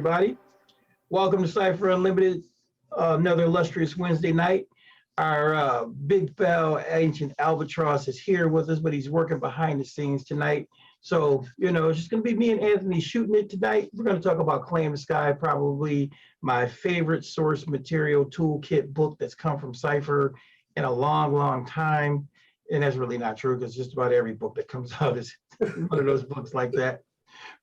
everybody. Welcome to Cypher Unlimited, another illustrious Wednesday night. Our big fell ancient albatross is here with us, but he's working behind the scenes tonight. So, it's just going to be me and Anthony shooting it tonight. We're going to talk about Claim the Sky, probably my favorite source material toolkit book that's come from Cypher in a long, long time. And that's really not true because just about every book that comes out is one of those books like that.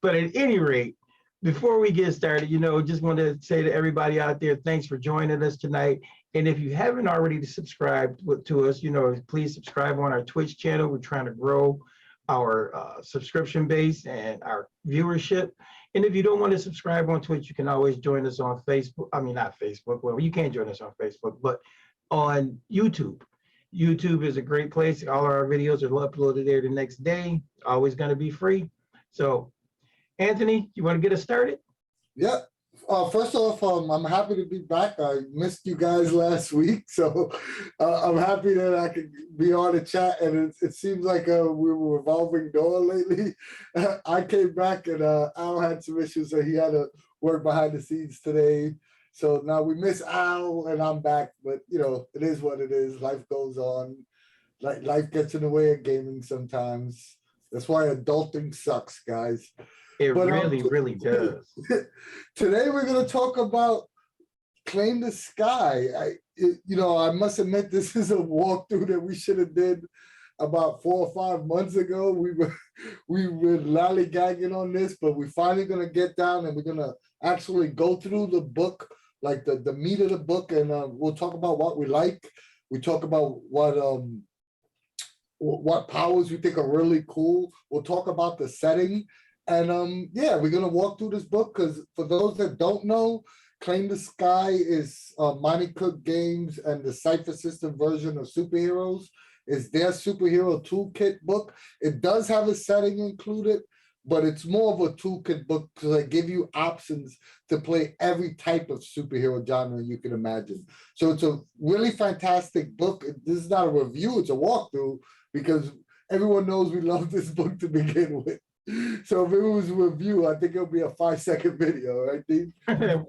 But at any rate, before we get started, just want to say to everybody out there, thanks for joining us tonight. And if you haven't already subscribed to us, please subscribe on our Twitch channel. We're trying to grow our subscription base and our viewership. And if you don't want to subscribe on Twitch, you can always join us on Facebook. I mean, not Facebook. Well, you can't join us on Facebook, but on YouTube. YouTube is a great place. All our videos are uploaded there the next day. Always going to be free. So, Anthony, you want to get us started? Yeah. First off, I'm happy to be back. I missed you guys last week, so I'm happy that I could be on the chat. And it seems like we were revolving door lately. I came back and Al had some issues, so he had to work behind the scenes today. So now we miss Al, and I'm back. But it is what it is. Life goes on. Life gets in the way of gaming sometimes. That's why adulting sucks, guys. It really does. Today we're going to talk about Claim the Sky. I must admit this is a walkthrough that we should have did about 4 or 5 months ago. We were lollygagging on this, but we're finally going to get down and we're going to actually go through the book, like the meat of the book, and we'll talk about what we like. We talk about what powers we think are really cool. We'll talk about the setting. And we're going to walk through this book because for those that don't know, Claim the Sky is Monte Cook Games and the Cypher System version of Superheroes. It's their superhero toolkit book. It does have a setting included, but it's more of a toolkit book because they give you options to play every type of superhero genre you can imagine. So it's a really fantastic book. This is not a review, it's a walkthrough because everyone knows we love this book to begin with. So if it was a review, I think it'll be a 5-second video, right, Dean?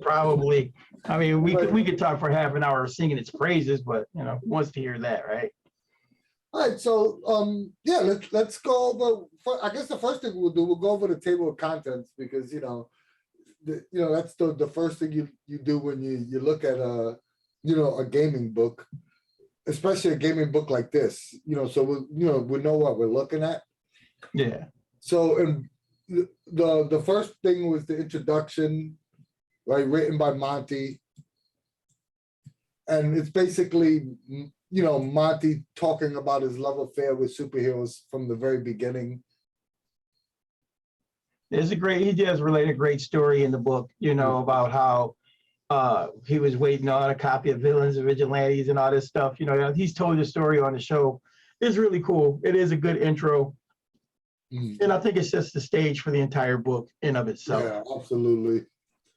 Probably. I mean, we could talk for half an hour singing its praises, but who wants to hear that, right? All right, so let's go over. I guess the first thing we'll do, we'll go over the table of contents because that's the first thing you do when you look at a gaming book, especially a gaming book like this. So we know what we're looking at. Yeah. So, and the first thing was the introduction, right, written by Monte. And it's basically, Monte talking about his love affair with superheroes from the very beginning. He does relate a great story in the book, about how he was waiting on a copy of Villains and Vigilantes and all this stuff. He's told the story on the show. It's really cool. It is a good intro. And I think it sets the stage for the entire book in of itself. Yeah, absolutely.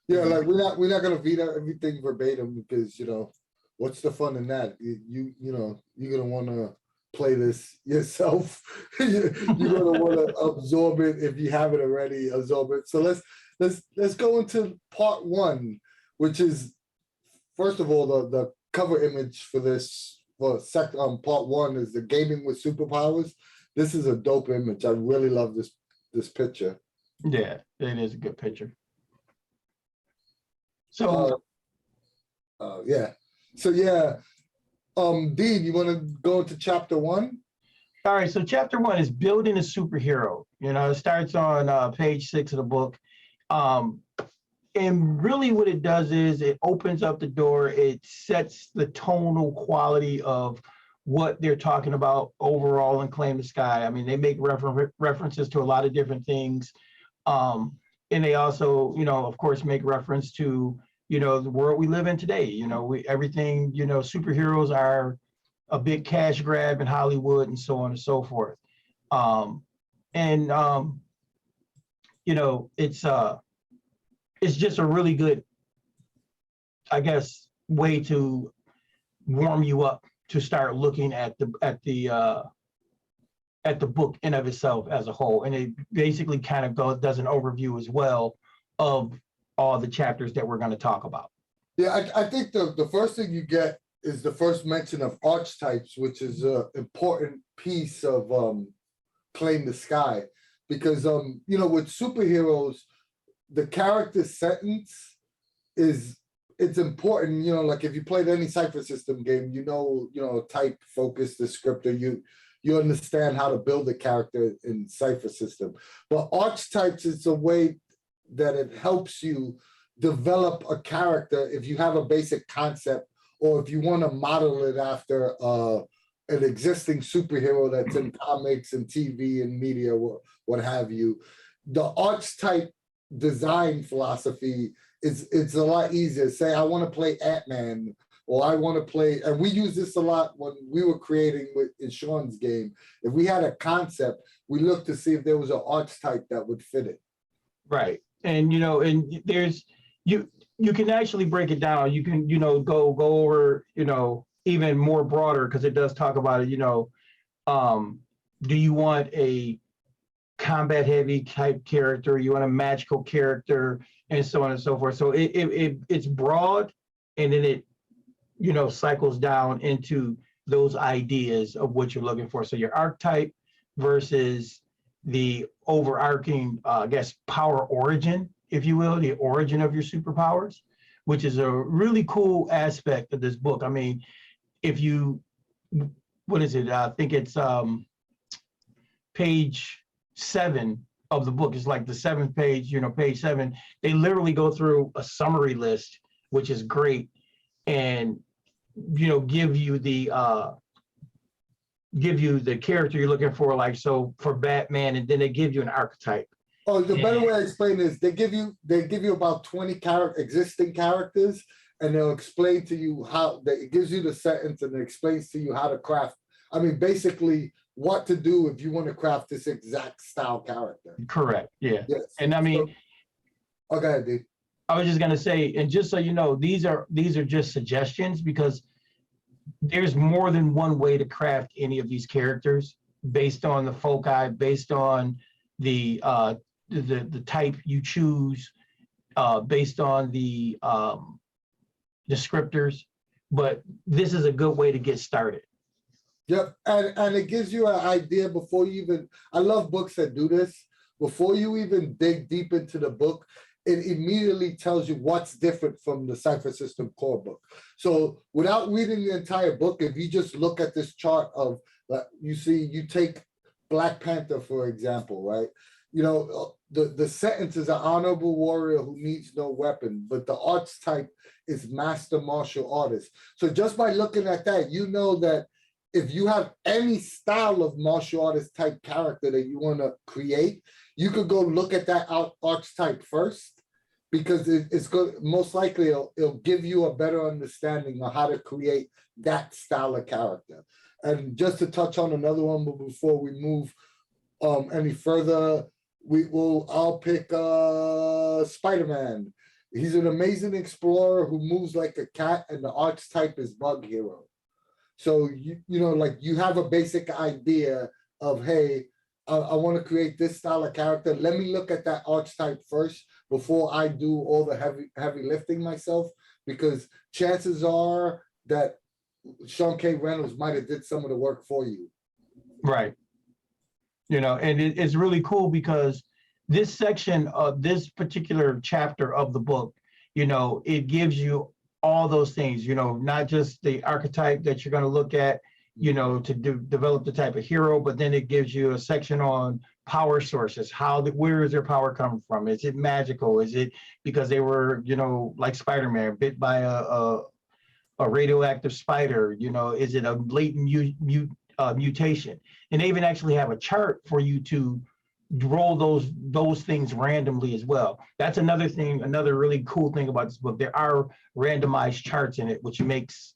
Yeah, like we're not gonna read everything verbatim because what's the fun in that? You're gonna want to play this yourself. You're gonna want to absorb it if you haven't already absorbed it. So let's go into part one, which is first of all the cover image for this part one is the gaming with superpowers. This is a dope image. I really love this picture. Yeah, it is a good picture. So, Dean, you want to go into chapter one? All right. So chapter one is building a superhero. It starts on page 6 of the book. And really what it does is it opens up the door. It sets the tonal quality of what they're talking about overall in Claim the Sky. I mean, they make references to a lot of different things. And they also, of course, make reference to, the world we live in today. Everything, superheroes are a big cash grab in Hollywood and so on and so forth. It's just a really good, I guess, way to warm you up to start looking at the book in of itself as a whole. And it basically kind of does an overview as well of all the chapters that we're going to talk about. Yeah, I think the first thing you get is the first mention of archetypes, which is an important piece of Claim the Sky. Because you know, with superheroes, the character sentence it's important, you know, like if you played any Cypher System game, you know, type, focus, descriptor, you understand how to build a character in Cypher System. But archetypes is a way that it helps you develop a character if you have a basic concept, or if you want to model it after an existing superhero that's in comics and TV and media, what have you. The archetype design philosophy it's a lot easier. Say I want to play Ant-Man, or I want to play, and we use this a lot when we were creating in Sean's game. If we had a concept, we looked to see if there was an archetype that would fit it. Right. And, you know, and there's, you can actually break it down. You can, you know, go over, you know, even more broader, because it does talk about it, you know, do you want a combat heavy type character? You want a magical character, and so on and so forth. So it's broad, and then it, you know, cycles down into those ideas of what you're looking for. So your archetype versus the overarching, I guess, power origin, if you will, the origin of your superpowers, which is a really cool aspect of this book. I mean, if you, what is it? I think it's page 7 of the book. It's like the 7th page, you know, page 7. They literally go through a summary list, which is great, and, you know, give you the character you're looking for. Like, so for Batman, and then they give you an archetype. Oh, the better way to explain this, they give you about 20 existing characters, and they'll explain to you how, it gives you the sentence and it explains to you how to craft. I mean, basically what to do if you want to craft this exact style character. Correct. Yeah. Yes. And I mean, so, okay, dude. I was just gonna say, and just so you know, these are just suggestions, because there's more than one way to craft any of these characters based on the foci, based on the type you choose, based on the descriptors. But this is a good way to get started. Yep, and it gives you an idea before you even, I love books that do this. Before you even dig deep into the book, it immediately tells you what's different from the Cypher System core book. So without reading the entire book, if you just look at this chart of, you take Black Panther, for example, right? You know, the sentence is an honorable warrior who needs no weapon, but the archetype is master martial artist. So just by looking at that, you know that if you have any style of martial artist type character that you want to create, you could go look at that archetype first, because it's good. Most likely it'll give you a better understanding of how to create that style of character. And just to touch on another one, but before we move any further, I'll pick Spider-Man. He's an amazing explorer who moves like a cat, and the archetype is bug hero. So you know, like, you have a basic idea of, hey, I want to create this style of character. Let me look at that archetype first before I do all the heavy lifting myself, because chances are that Sean K. Reynolds might have did some of the work for you. Right. You know, and it's really cool, because this section of this particular chapter of the book, you know, it gives you all those things, you know, not just the archetype that you're going to look at, you know, to develop the type of hero, but then it gives you a section on power sources. Where is their power coming from? Is it magical? Is it because they were, you know, like Spider-Man, bit by a radioactive spider? You know, is it a latent mutation? And they even actually have a chart for you to roll those things randomly as well. That's another thing, another really cool thing about this book. There are randomized charts in it, which makes,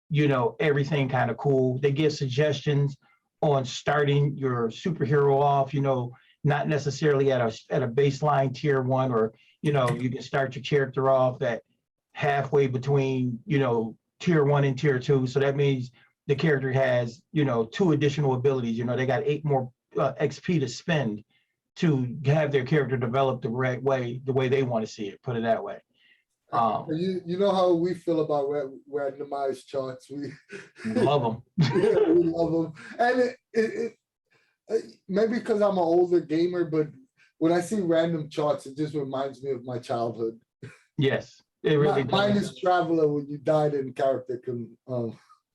you know, everything kind of cool. They give suggestions on starting your superhero off, you know, not necessarily at a baseline tier 1, or, you know, you can start your character off at halfway between, you know, tier 1 and tier 2. So that means the character has, you know, 2 additional abilities. You know, they got 8 more XP to spend to have their character develop the right way, the way they want to see it, put it that way. You know how we feel about randomized charts. We Love them. yeah, we love them. And maybe because I'm an older gamer, but when I see random charts, it just reminds me of my childhood. Yes, it really Mine does. is Traveler when you died in character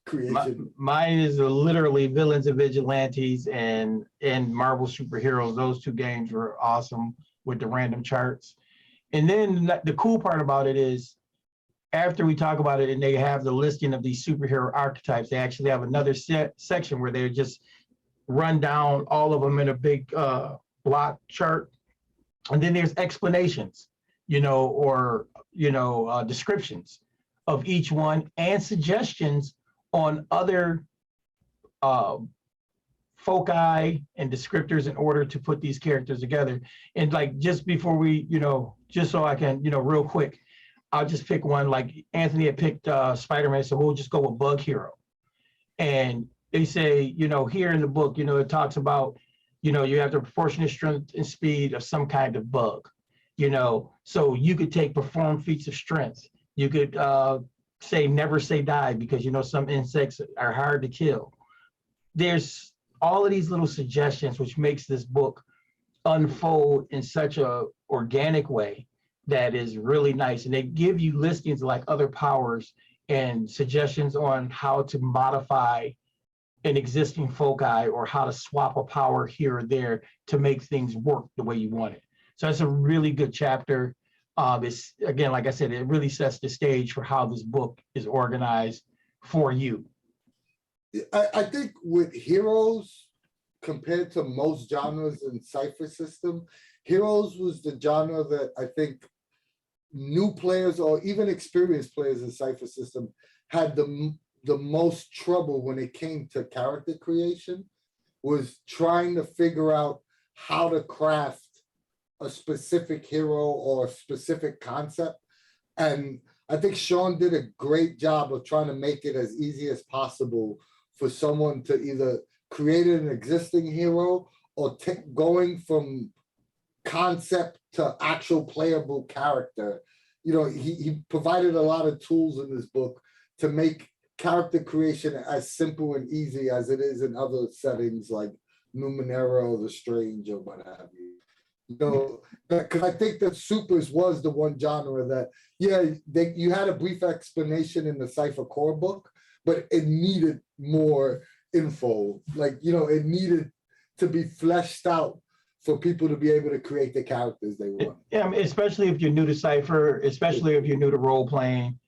creation. Mine is literally Villains and Vigilantes and Marvel Superheroes. Those two games were awesome with the random charts. And then the cool part about it is, after we talk about it and they have the listing of these superhero archetypes, they actually have another section where they just run down all of them in a big block chart. And then there's explanations, or descriptions of each one and suggestions on other foci and descriptors in order to put these characters together. And like, just before we, just so I can, real quick, I'll just pick one. Like Anthony had picked Spider-Man, so we'll just go with Bug Hero. And they say, here in the book, it talks about, you have the proportionate strength and speed of some kind of bug, so you could take perform feats of strength. You could say never say die because, some insects are hard to kill. There's all of these little suggestions, which makes this book unfold in such a organic way that is really nice. And they give you listings like other powers and suggestions on how to modify an existing foci or how to swap a power here or there to make things work the way you want it. So that's a really good chapter. It's, again, like I said, it really sets the stage for how this book is organized for you. I think with Heroes, compared to most genres in Cypher System, Heroes was the genre that I think new players or even experienced players in Cypher System had the most trouble when it came to character creation, was trying to figure out how to craft a specific hero or a specific concept. And I think Sean did a great job of trying to make it as easy as possible for someone to either create an existing hero or going from concept to actual playable character. He provided a lot of tools in this book to make character creation as simple and easy as it is in other settings like Numenera or The Strange or what have you. Because I think that Supers was the one genre that, you had a brief explanation in the Cypher core book, but it needed more info. Like, it needed to be fleshed out for people to be able to create the characters they want. Yeah, I mean, especially if you're new to Cypher, especially if you're new to role playing.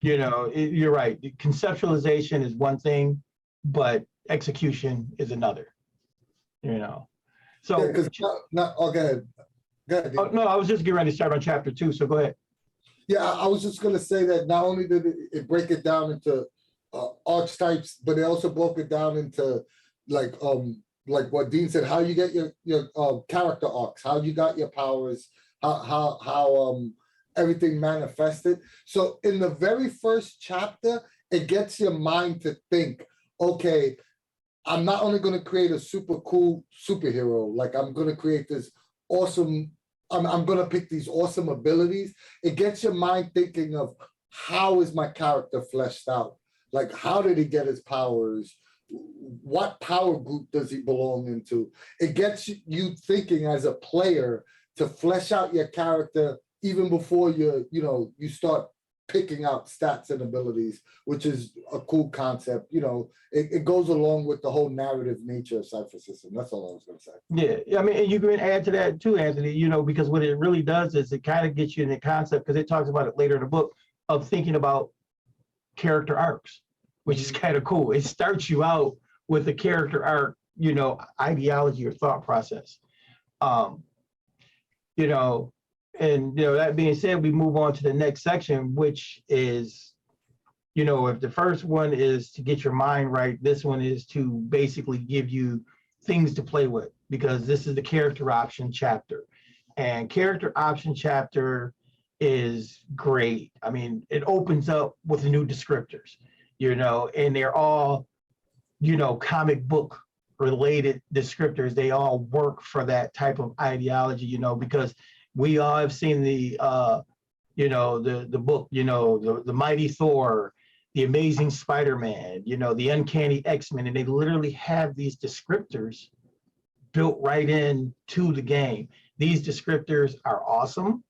You're right. Conceptualization is one thing, but execution is another. So go ahead. Go ahead. Oh, no, I was just getting ready to start on chapter 2. So go ahead. Yeah, I was just going to say that not only did it break it down into archetypes, but it also broke it down into like what Dean said, how you get your character arcs, how you got your powers, how everything manifested. So in the very first chapter, it gets your mind to think, okay, I'm not only going to create a super cool superhero, like I'm going to create this awesome, I'm going to pick these awesome abilities. It gets your mind thinking of how is my character fleshed out? Like, how did he get his powers? What power group does he belong into? It gets you thinking as a player to flesh out your character even before you start picking out stats and abilities, which is a cool concept. It goes along with the whole narrative nature of Cypher System. That's all I was going to say. Yeah, I mean, and you can add to that too, Anthony, because what it really does is it kind of gets you in the concept, because it talks about it later in the book, of thinking about character arcs, which is kind of cool. It starts you out with a character arc, ideology or thought process. And that being said, we move on to the next section, which is, if the first one is to get your mind right, this one is to basically give you things to play with, because this is the character option chapter. And character option chapter is great. I mean, it opens up with new descriptors, and they're all, comic book related descriptors, they all work for that type of ideology, because we all have seen the the book, the Mighty Thor, the Amazing Spider-Man, the Uncanny X-Men, and they literally have these descriptors built right into the game. These descriptors are awesome.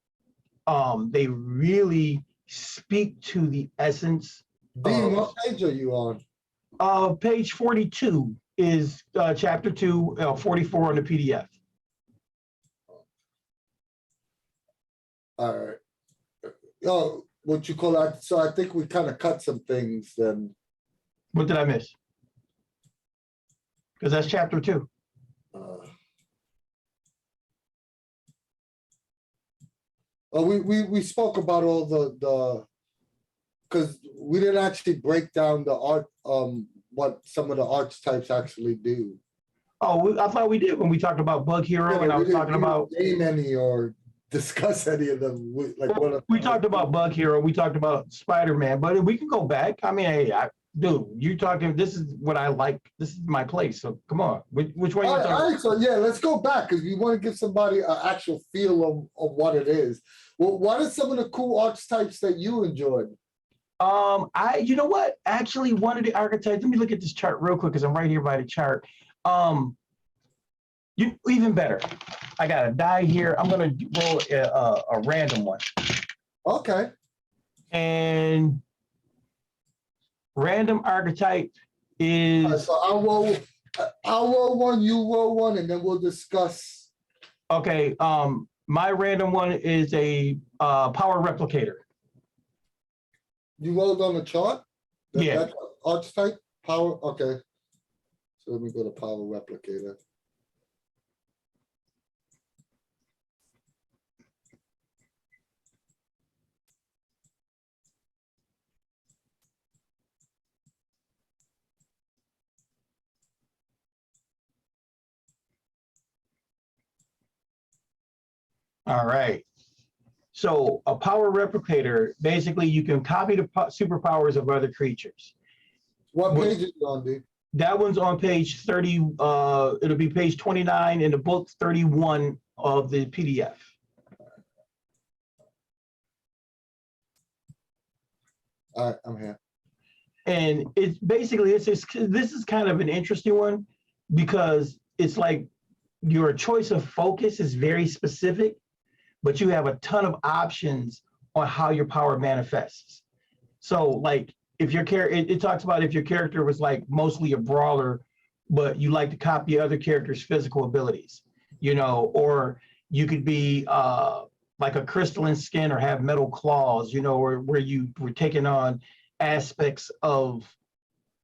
They really speak to the essence. Dean, what page are you on? Page 42 is chapter 2, 44 on the PDF. All right. Oh, what you call that? So I think we kind of cut some things then. What did I miss? Because that's chapter 2. We spoke about all the because we didn't actually break down the art what some of the archetypes actually do. Oh, I thought we did when we talked about Bug Hero, and I was talking about name any or discuss any of them. We talked about Bug Hero, we talked about Spider-Man, but we can go back. I mean, hey, dude, you talking? This is what I like. This is my place. So come on, which one? All right, so yeah, let's go back because we want to give somebody an actual feel of what it is. Well, what are some of the cool archetypes that you enjoyed? You know what? Actually, one of the archetypes. Let me look at this chart real quick because I'm right here by the chart. You even better. I got a die here. I'm gonna roll a random one. Okay. And random archetype is. So I'll roll one, you roll one, and then we'll discuss. Okay. My random one is a power replicator. You rolled on the chart? Yeah. That's archetype power. Okay. So let me go to power replicator. All right. So a power replicator, basically you can copy the superpowers of other creatures. What page is it on, dude? That one's on page 30. It'll be page 29 in the book, 31 of the PDF. All right, I'm here. And it's basically, this is kind of an interesting one because it's like your choice of focus is very specific, but you have a ton of options on how your power manifests. So like if your character, it talks about if your character was like mostly a brawler, but you like to copy other characters' physical abilities, or you could be like a crystalline skin or have metal claws, or where you were taking on aspects of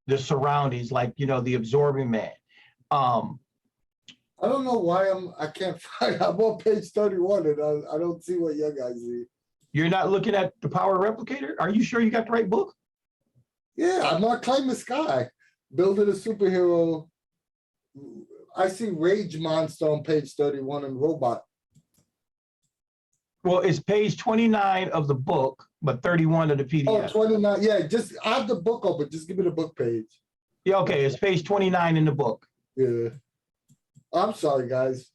the surroundings, like, the absorbing man. I don't know why I can't find. I'm on page 31 and I don't see what you guys see. You're not looking at the power replicator? Are you sure you got the right book? Yeah, I'm not Claim the Sky. Building a superhero. I see Rage Monster on page 31 and Robot. Well, it's page 29 of the book, but 31 of the PDF. Oh, 29. Yeah, just I have the book open. Just give me the book page. Yeah, okay, it's page 29 in the book. Yeah. I'm sorry, guys.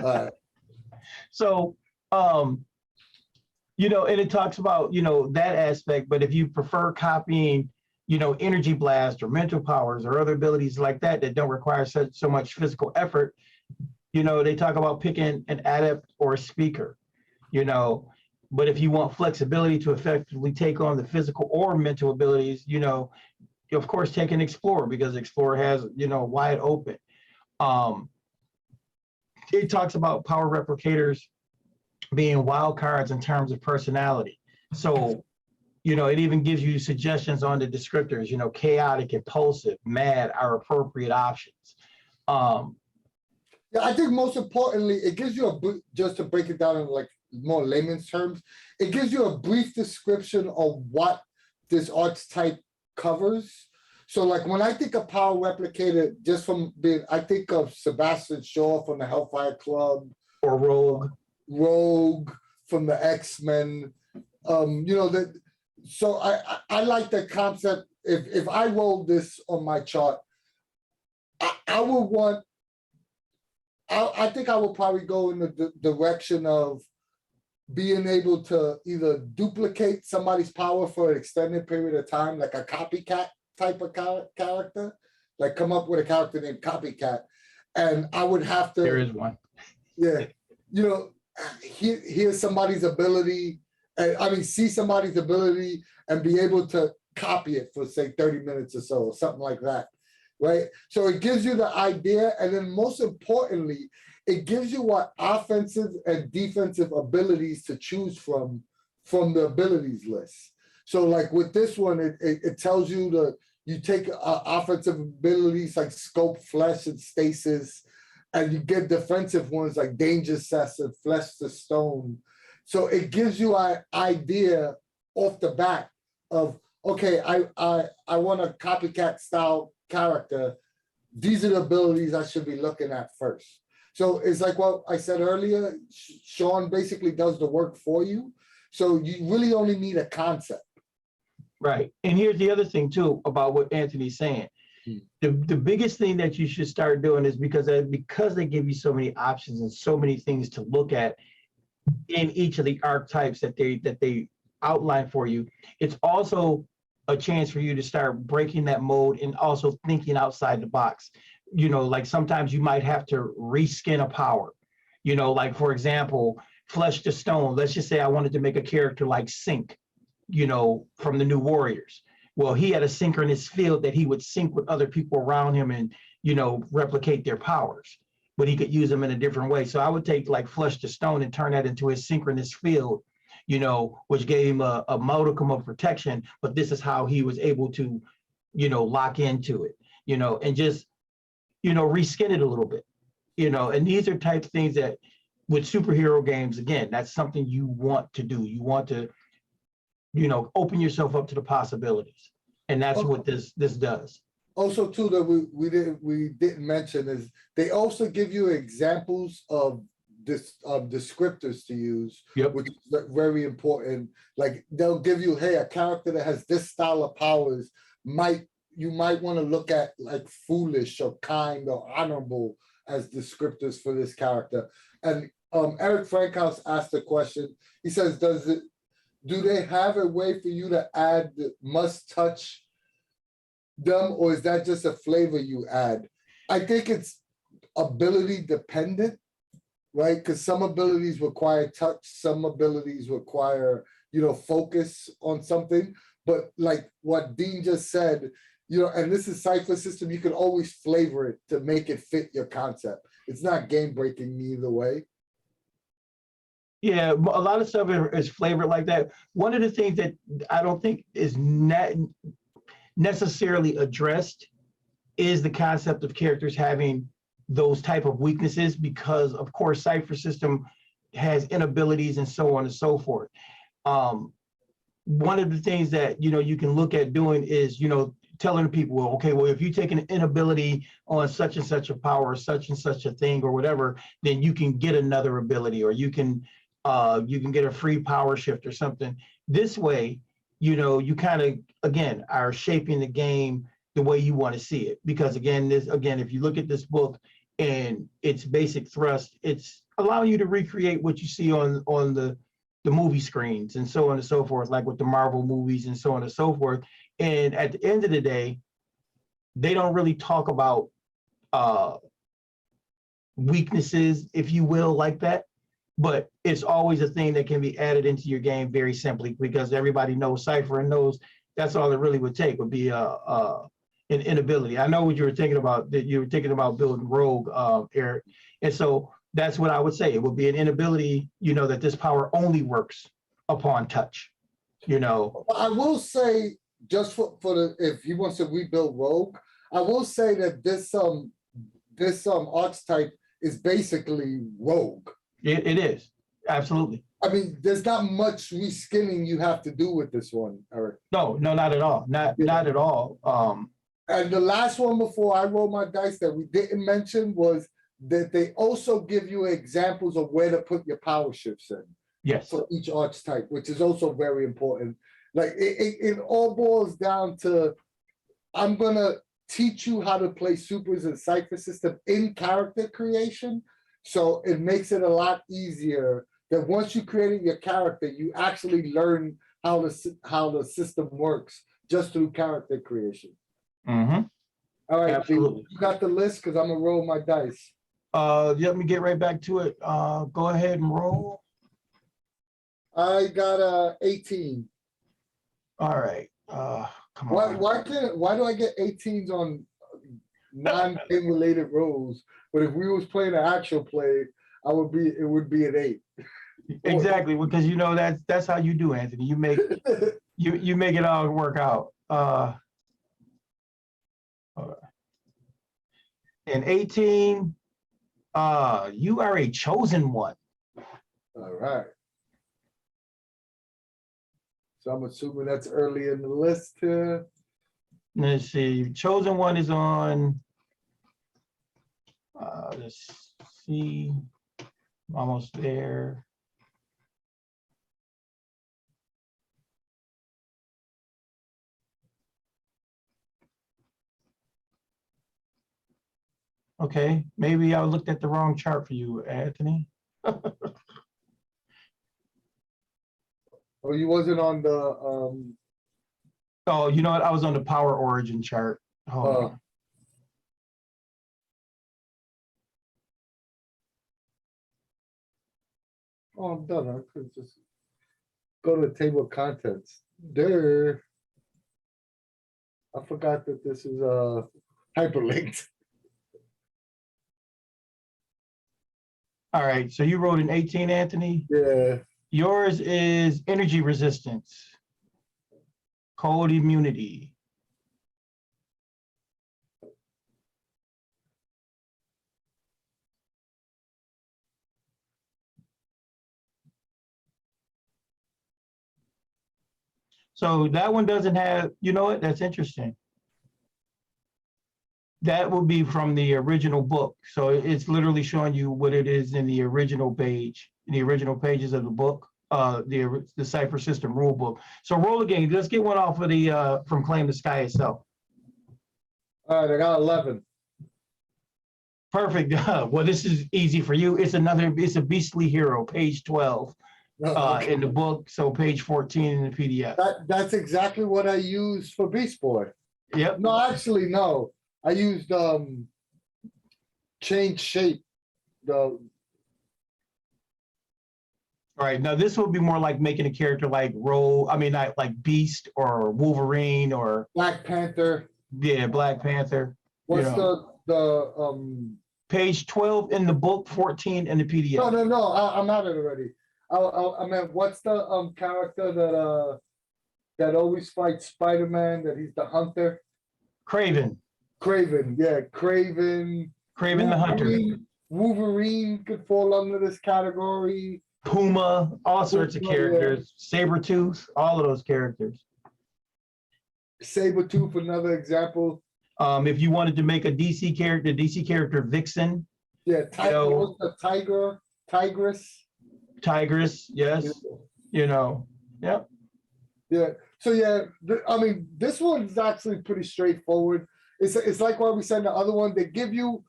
All right. So, and it talks about, that aspect, but if you prefer copying, energy blast or mental powers or other abilities like that don't require so much physical effort, they talk about picking an adept or a speaker, but if you want flexibility to effectively take on the physical or mental abilities, of course, take an explorer because explorer has, wide open. It talks about power replicators being wild cards in terms of personality. So, it even gives you suggestions on the descriptors, chaotic, impulsive, mad are appropriate options. Yeah, I think most importantly, it gives you just to break it down in like more layman's terms, it gives you a brief description of what this archetype covers. So like when I think of power replicator, just from being, I think of Sebastian Shaw from the Hellfire Club. Or Rogue from the X-Men. So I like the concept. If I roll this on my chart, I would want, I think I would probably go in the direction of being able to either duplicate somebody's power for an extended period of time, like a copycat type of character, like come up with a character named Copycat. And I would have to. There is one. Yeah. You know, hear somebody's ability, see somebody's ability and be able to copy it for say 30 minutes or so, or something like that. Right. So it gives you the idea. And then most importantly, it gives you what offensive and defensive abilities to choose from the abilities list. So like with this one, it tells you you take offensive abilities like scope, flesh, and stasis, and you get defensive ones like danger cess and flesh to stone. So it gives you an idea off the bat of, okay, I want a copycat style character. These are the abilities I should be looking at first. So it's like what I said earlier, Sean basically does the work for you. So you really only need a concept. Right. And here's the other thing too about what Anthony's saying. The biggest thing that you should start doing is because they give you so many options and so many things to look at in each of the archetypes that they outline for you, it's also a chance for you to start breaking that mode and also thinking outside the box. You know, like sometimes you might have to reskin a power, you know, like for example, flesh to stone. Let's just say I wanted to make a character like Sync, you know, from the New Warriors. Well, he had a synchronous field that he would sync with other people around him and, you know, replicate their powers, but he could use them in a different way. So I would take like flesh to stone and turn that into his synchronous field, you know, which gave him a modicum of protection, but this is how he was able to, you know, lock into it, you know, and just, you know, reskin it a little bit, you know, and these are type of things that with superhero games, again, that's something you want to do. You want to, you know, open yourself up to the possibilities. And that's what this does. Also too, that we didn't mention is they also give you examples of descriptors to use, Yep. which is very important. Like they'll give you, hey, a character that has this style of powers you might want to look at like foolish or kind or honorable as descriptors for this character. And Eric Frankhouse asked the question. He says, do they have a way for you to add the must touch them, or is that just a flavor you add? I think it's ability dependent, right? Because some abilities require touch, some abilities require, you know, focus on something. But like what Dean just said, you know, and this is Cypher System, you can always flavor it to make it fit your concept. It's not game breaking either way. Yeah, a lot of stuff is flavored like that. One of the things that I don't think is necessarily addressed is the concept of characters having those type of weaknesses, because of course Cypher System has inabilities and so on and so forth. One of the things that, you know, you can look at doing is, you know, telling people, well, okay, well, if you take an inability on such and such a power, such and such a thing or whatever, then you can get another ability, or you can get a free power shift or something. This way, you know, you kind of, again, are shaping the game the way you want to see it. Because again, if you look at this book and its basic thrust, it's allowing you to recreate what you see on the movie screens and so on and so forth, like with the Marvel movies and so on and so forth. And at the end of the day, they don't really talk about weaknesses, if you will, like that. But it's always a thing that can be added into your game very simply, because everybody knows Cypher and knows that's all it really would take, would be an inability. I know what you were thinking about, that you were thinking about building Rogue, Eric. And so that's what I would say. It would be an inability, you know, that this power only works upon touch, you know. I will say, just for the, if he wants to rebuild Rogue, I will say that this archetype is basically Rogue. It is, absolutely. I mean, there's not much reskinning you have to do with this one, Eric. No, not at all. Not at all. And the last one before I roll my dice that we didn't mention was that they also give you examples of where to put your power shifts in. Yes. For each archetype, which is also very important. Like it all boils down to, I'm gonna teach you how to play supers and Cypher System in character creation. So it makes it a lot easier that once you created your character, you actually learn how the system works just through character creation. Mm-hmm. All right, Absolutely. you got the list because I'm gonna roll my dice. Let me get right back to it. Go ahead and roll. I got 18. All right. Come on. Why do I get 18s on non-game related rolls? But if we was playing an actual play, it would be an 8. Exactly, because you know that's how you do, Anthony. You make you make it all work out. And 18, you are a chosen one. All right. So I'm assuming that's early in the list here. Let's see. Chosen one is on. Let's see. Almost there. Okay, maybe I looked at the wrong chart for you, Anthony. Oh, you wasn't on the Oh, you know what? I was on the power origin chart. Hold on. Oh, I'm done. I could just go to the table of contents. There. I forgot that this is hyperlinked. All right, so you wrote an 18, Anthony. Yeah. Yours is energy resistance, cold immunity. So that one doesn't have, you know what, that's interesting. That will be from the original book. So it's literally showing you what it is in the original page, in the original pages of the book, the Cypher System rule book. So roll again. Let's get one off of the from Claim the Sky itself. All right, I got 11. Perfect. Well, this is easy for you. It's a beastly hero, page 12 Okay. in the book. So page 14 in the PDF. That's exactly what I used for Beast Boy. Yep. No, actually, no. I used change shape. All right. Now this would be more like making a character like like Beast or Wolverine or Black Panther. Yeah, Black Panther. What's the page 12 in the book, 14 in the PDF. No. I'm at it already. I meant what's the character that always fights Spider-Man? That he's the hunter. Craven, yeah, Craven. the Hunter. Wolverine could fall under this category. Puma, all sorts of characters. Yeah. Sabretooth, all of those characters. Sabretooth, another example. If you wanted to make a DC character Vixen. Yeah, Tigress, yes. Yep. Yeah. So yeah, I mean, this one's actually pretty straightforward. It's like what we said in the other one. They give you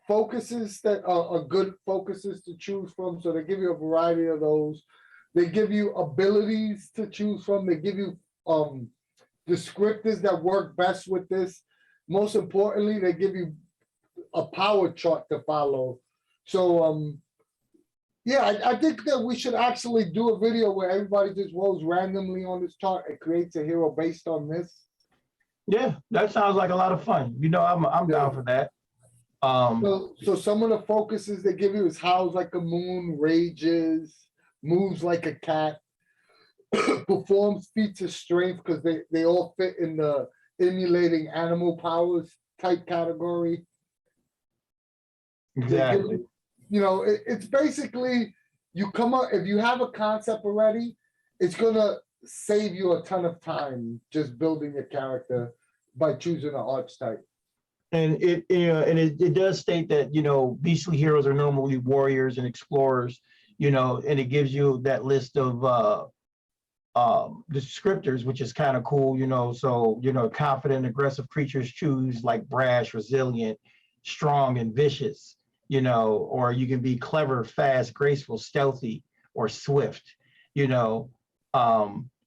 focuses that are good focuses to choose from. So they give you a variety of those. They give you abilities to choose from. They give you descriptors that work best with this. Most importantly, they give you a power chart to follow. So yeah, I think that we should actually do a video where everybody just rolls randomly on this chart and creates a hero based on this. Yeah, that sounds like a lot of fun. I'm down for that. So some of the focuses they give you is howls like a moon, rages, moves like a cat, performs feats of strength because they all fit in the emulating animal powers type category. Exactly. It's basically you come up if you have a concept already, it's gonna save you a ton of time just building a character by choosing an archetype. And it does state that beastly heroes are normally warriors and explorers, and it gives you that list of descriptors, which is kind of cool, so, confident, aggressive creatures choose like brash, resilient, strong, and vicious, or you can be clever, fast, graceful, stealthy, or swift, you know.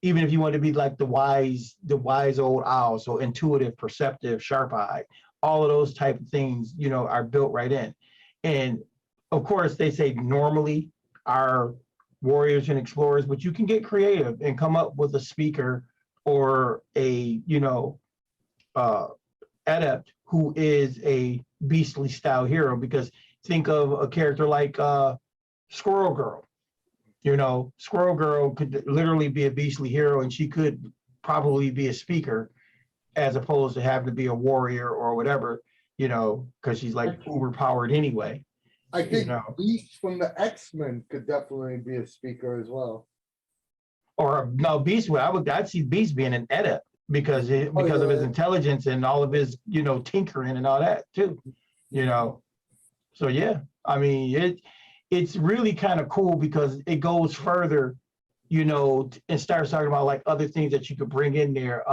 Even if you want to be like the wise old owl, so intuitive, perceptive, sharp-eyed, all of those type of things, are built right in. And of course, they say normally our warriors and explorers, but you can get creative and come up with a speaker or a adept who is a beastly style hero, because think of a character like Squirrel Girl. Squirrel Girl could literally be a beastly hero, and she could probably be a speaker as opposed to having to be a warrior or whatever, because she's like uber powered anyway. I think Beast from the X-Men could definitely be a speaker as well. Or no, Beast. I'd see Beast being an adept because of his intelligence and all of his tinkering and all that too. So yeah, I mean it's really kind of cool because it goes further, and starts talking about like other things that you could bring in there.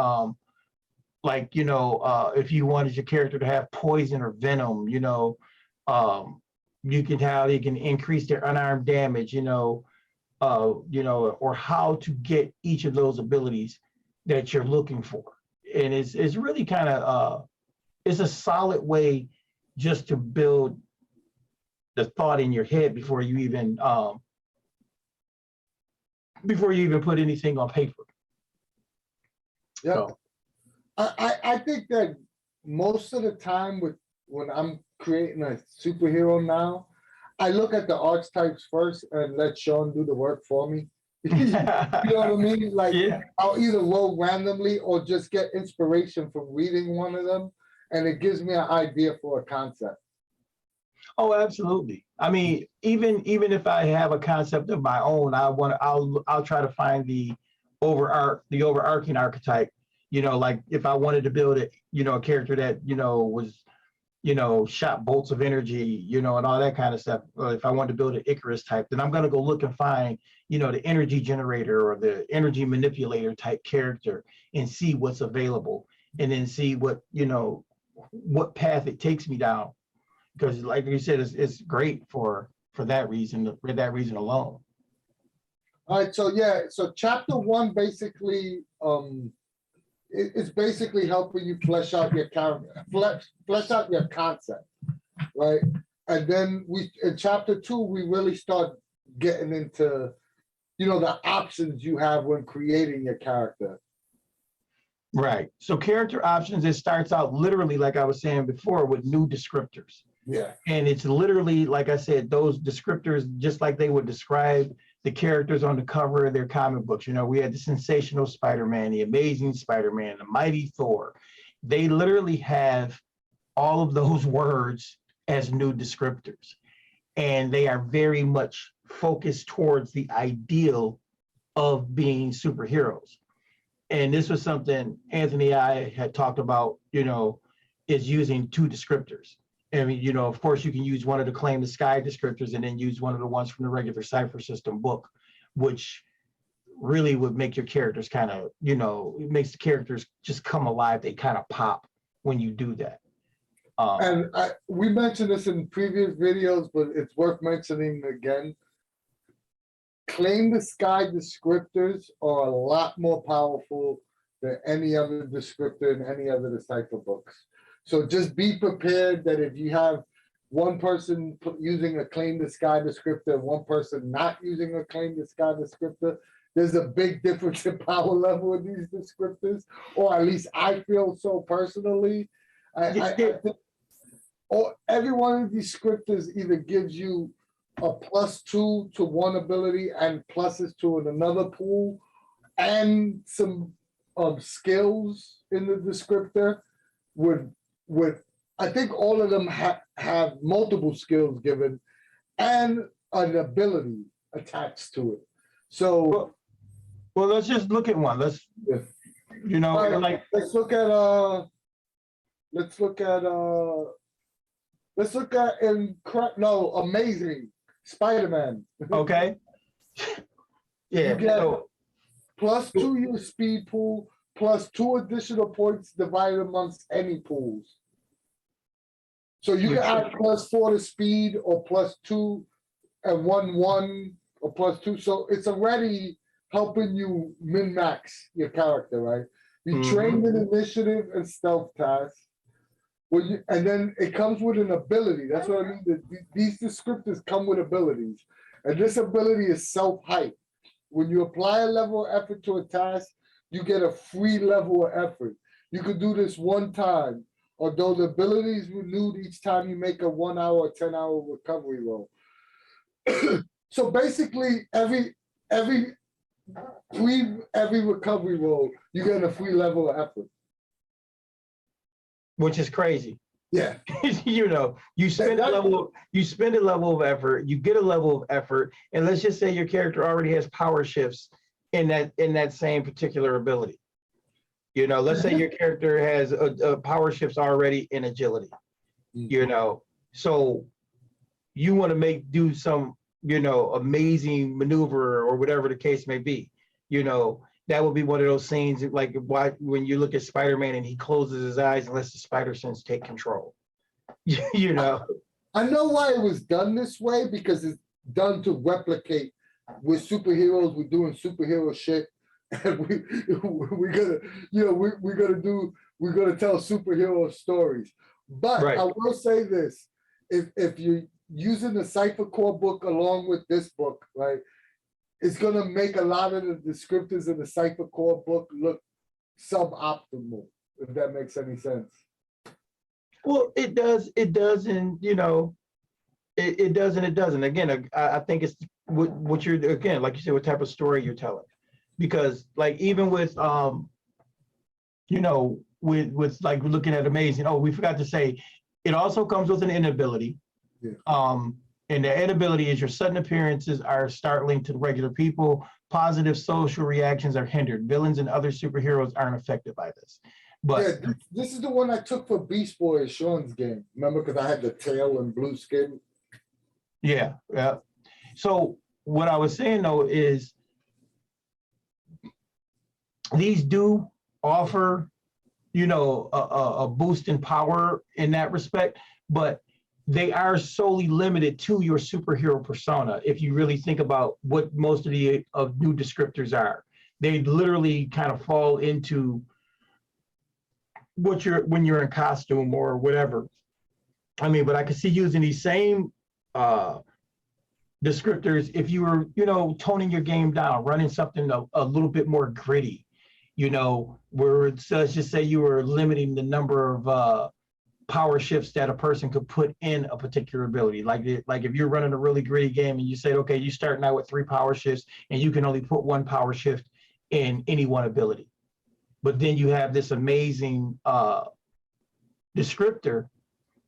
Like if you wanted your character to have poison or venom, you can increase their unarmed damage, or how to get each of those abilities that you're looking for. And it's really kind of it's a solid way just to build the thought in your head before you even put anything on paper. Yeah. So. I think that most of the time when I'm creating a superhero now, I look at the archetypes first and let Sean do the work for me. You know what I mean? Like I'll either roll randomly or just get inspiration from reading one of them, and it gives me an idea for a concept. Oh, absolutely. I mean, even if I have a concept of my own, I'll try to find the overarching archetype. Like if I wanted to build a character that was shot bolts of energy, and all that kind of stuff. If I wanted to build an Icarus type, then I'm going to go look and find the energy generator or the energy manipulator type character and see what's available, and then see what path it takes me down. Because like you said, it's great for that reason alone. All right, so chapter 1 basically it's basically helping you flesh out your character, flesh out your concept, right? And then in chapter 2 we really start getting into the options you have when creating your character. Right. So character options, it starts out literally, like I was saying before, with new descriptors. Yeah. And it's literally, like I said, those descriptors, just like they would describe the characters on the cover of their comic books. We had the sensational Spider-Man, the amazing Spider-Man, the mighty Thor. They literally have all of those words as new descriptors. And they are very much focused towards the ideal of being superheroes. And this was something Anthony and I had talked about, is using 2 descriptors. I mean, of course, you can use one of the Claim the Sky descriptors and then use one of the ones from the regular Cypher System book, which really would make your characters kind of, it makes the characters just come alive. They kind of pop when you do that. And we mentioned this in previous videos, but it's worth mentioning again. Claim the Sky descriptors are a lot more powerful than any other descriptor in any other Cypher books. So just be prepared that if you have one person using a Claim the Sky descriptor and one person not using a Claim the Sky descriptor, there's a big difference in power level with these descriptors, or at least I feel so personally. I think every one of these descriptors either gives you a +2 to one ability and pluses to another pool, and some skills in the descriptor with I think all of them have multiple skills given and an ability attached to it. So well let's just look at one. Let's right, let's look at Amazing Spider-Man. Okay. Yeah. +2 your speed pool, +2 additional points divided amongst any pools. So you can add +4 to speed or +2 and 1/1 or +2. So it's already helping you min-max your character, right? You train in initiative and stealth tasks. And then it comes with an ability. That's what I mean. These descriptors come with abilities. And this ability is self-hype. When you apply a level of effort to a task, you get a free level of effort. You could do this one time, although the ability is renewed each time you make a 1 hour or 10-hour recovery roll. So basically, every recovery roll, you get a free level of effort. Which is crazy. Yeah. You know, you spend a level of effort, you get a level of effort, and let's just say your character already has power shifts in that same particular ability. You know, let's say your character has a power shifts already in agility. You know, so you want to do some, you know, amazing maneuver or whatever the case may be. You know, that would be one of those scenes like when you look at Spider-Man and he closes his eyes and lets the spider sense take control. You know, I know why it was done this way, because it's done to replicate with superheroes. We're doing superhero shit, and we're gonna, you know, we're gonna tell superhero stories. But right. I will say this: if you're using the Cypher core book along with this book, right, it's gonna make a lot of the descriptors in the Cypher core book look suboptimal, if that makes any sense. Well, it does, and you know, it does and it doesn't. Again, I think it's what you're, again, like you said, what type of story you're telling. Because like even with you know, with like looking at Amazing, we forgot to say, it also comes with an inability. Yeah. And the inability is your sudden appearances are startling to regular people. Positive social reactions are hindered. Villains and other superheroes aren't affected by this. But yeah, this is the one I took for Beast Boy at Sean's game. Remember, because I had the tail and blue skin. Yeah, yeah. So what I was saying though is these do offer, you know, a boost in power in that respect, but they are solely limited to your superhero persona. If you really think about what most of the new descriptors are, they literally kind of fall into when you're in costume or whatever. I mean, but I could see using these same descriptors if you were, you know, toning your game down, running something a little bit more gritty, you know, where so let's just say you were limiting the number of power shifts that a person could put in a particular ability. Like if you're running a really gritty game and you say, okay, you're starting out with 3 power shifts and you can only put 1 power shift in any one ability. But then you have this amazing descriptor.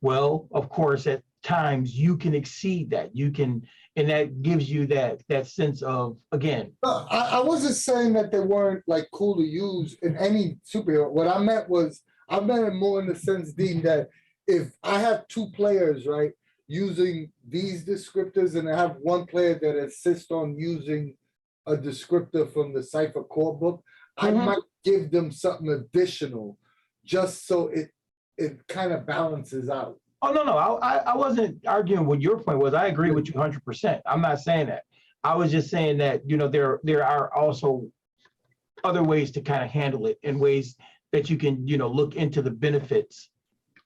Well, of course, at times you can exceed that. You can, and that gives you that sense of, again. I wasn't saying that they weren't like cool to use in any superhero. What I meant was, I meant it more in the sense, Dean, that if I have 2 players, right, using these descriptors, and I have 1 player that insists on using a descriptor from the Cypher core book, I might give them something additional just so it kind of balances out. Oh, no, I wasn't arguing what your point was. I agree with you 100%. I'm not saying that. I was just saying that, you know, there are also other ways to kind of handle it, in ways that you can, you know, look into the benefits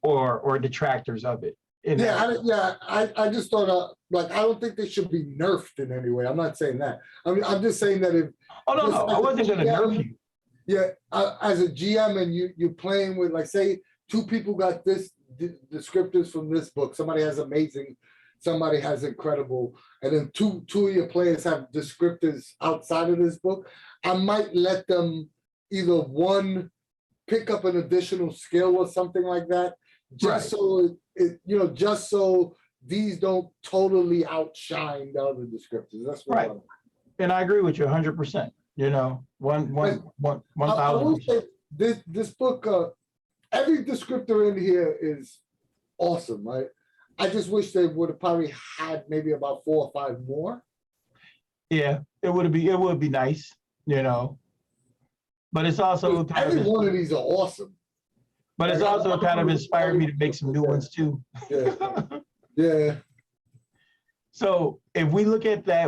or detractors of it. I just thought, like, I don't think they should be nerfed in any way. I'm not saying that. I mean, I'm just saying that if. Oh, no, I wasn't going to nerf you. Yeah, as a GM and you're playing with, like, say 2 people got this descriptors from this book. Somebody has amazing, somebody has incredible, and then two of your players have descriptors outside of this book. I might let them either one pick up an additional skill or something like that, just so just so these don't totally outshine the other descriptors. That's what right. And I agree with you 100%. You know, 1,000%. This book, every descriptor in here is awesome, right? I just wish they would have probably had maybe about 4 or 5 more. Yeah, it would be nice, you know. But it's also kind Every of, one of these are awesome. but it's also kind of inspired me to make some new ones too. Yeah. Yeah. So if we look at that,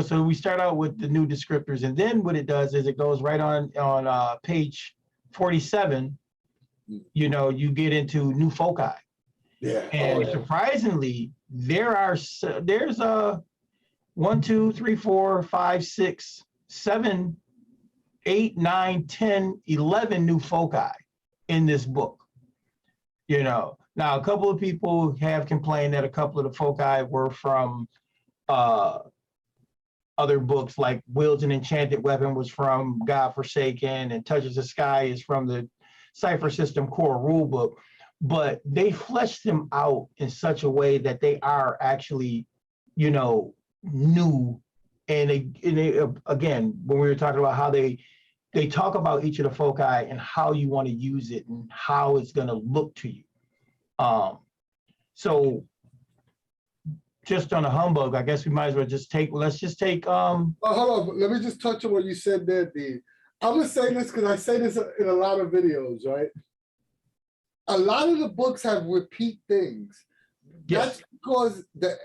so we start out with the new descriptors, and then what it does is it goes right on page 47. You get into new foci, Yeah. and surprisingly, there's 1, 2, 3, 4, 5, 6, 7, 8, 9, 10, 11 new foci in this book. Now a couple of people have complained that a couple of the foci were from other books, like Wields an Enchanted Weapon was from God Forsaken, and Touches the Sky is from the Cypher System core rulebook. But they fleshed them out in such a way that they are actually, new. And again, when we were talking about how they talk about each of the foci and how you want to use it and how it's going to look to you. So just on a humbug, I guess we might as well let's just take. Hold on, let me just touch on what you said there, D. I'm gonna say this because I say this in a lot of videos, right? A lot of the books have repeat things. Yes. That's because the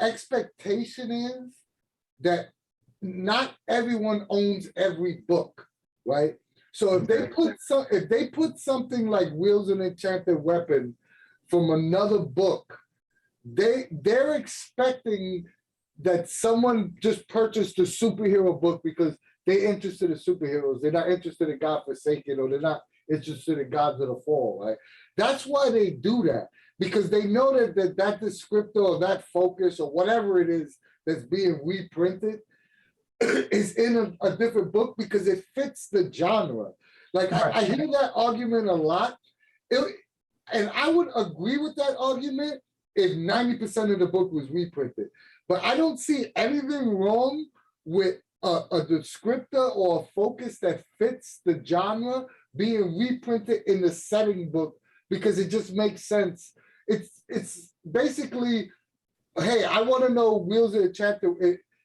expectation is that not everyone owns every book, right? So if they put something like Wields an Enchanted Weapon from another book, they're expecting that someone just purchased a superhero book because they're interested in superheroes. They're not interested in God Forsaken, or they're not interested in Gods of the Fall, right? That's why they do that, because they know that descriptor or that focus or whatever it is that's being reprinted is in a different book because it fits the genre. Like I hear that argument a lot, and I would agree with that argument if 90% of the book was reprinted. But I don't see anything wrong with a descriptor or a focus that fits the genre being reprinted in the setting book, because it just makes sense. It's basically, hey, I want to know Wheels of the Chapter,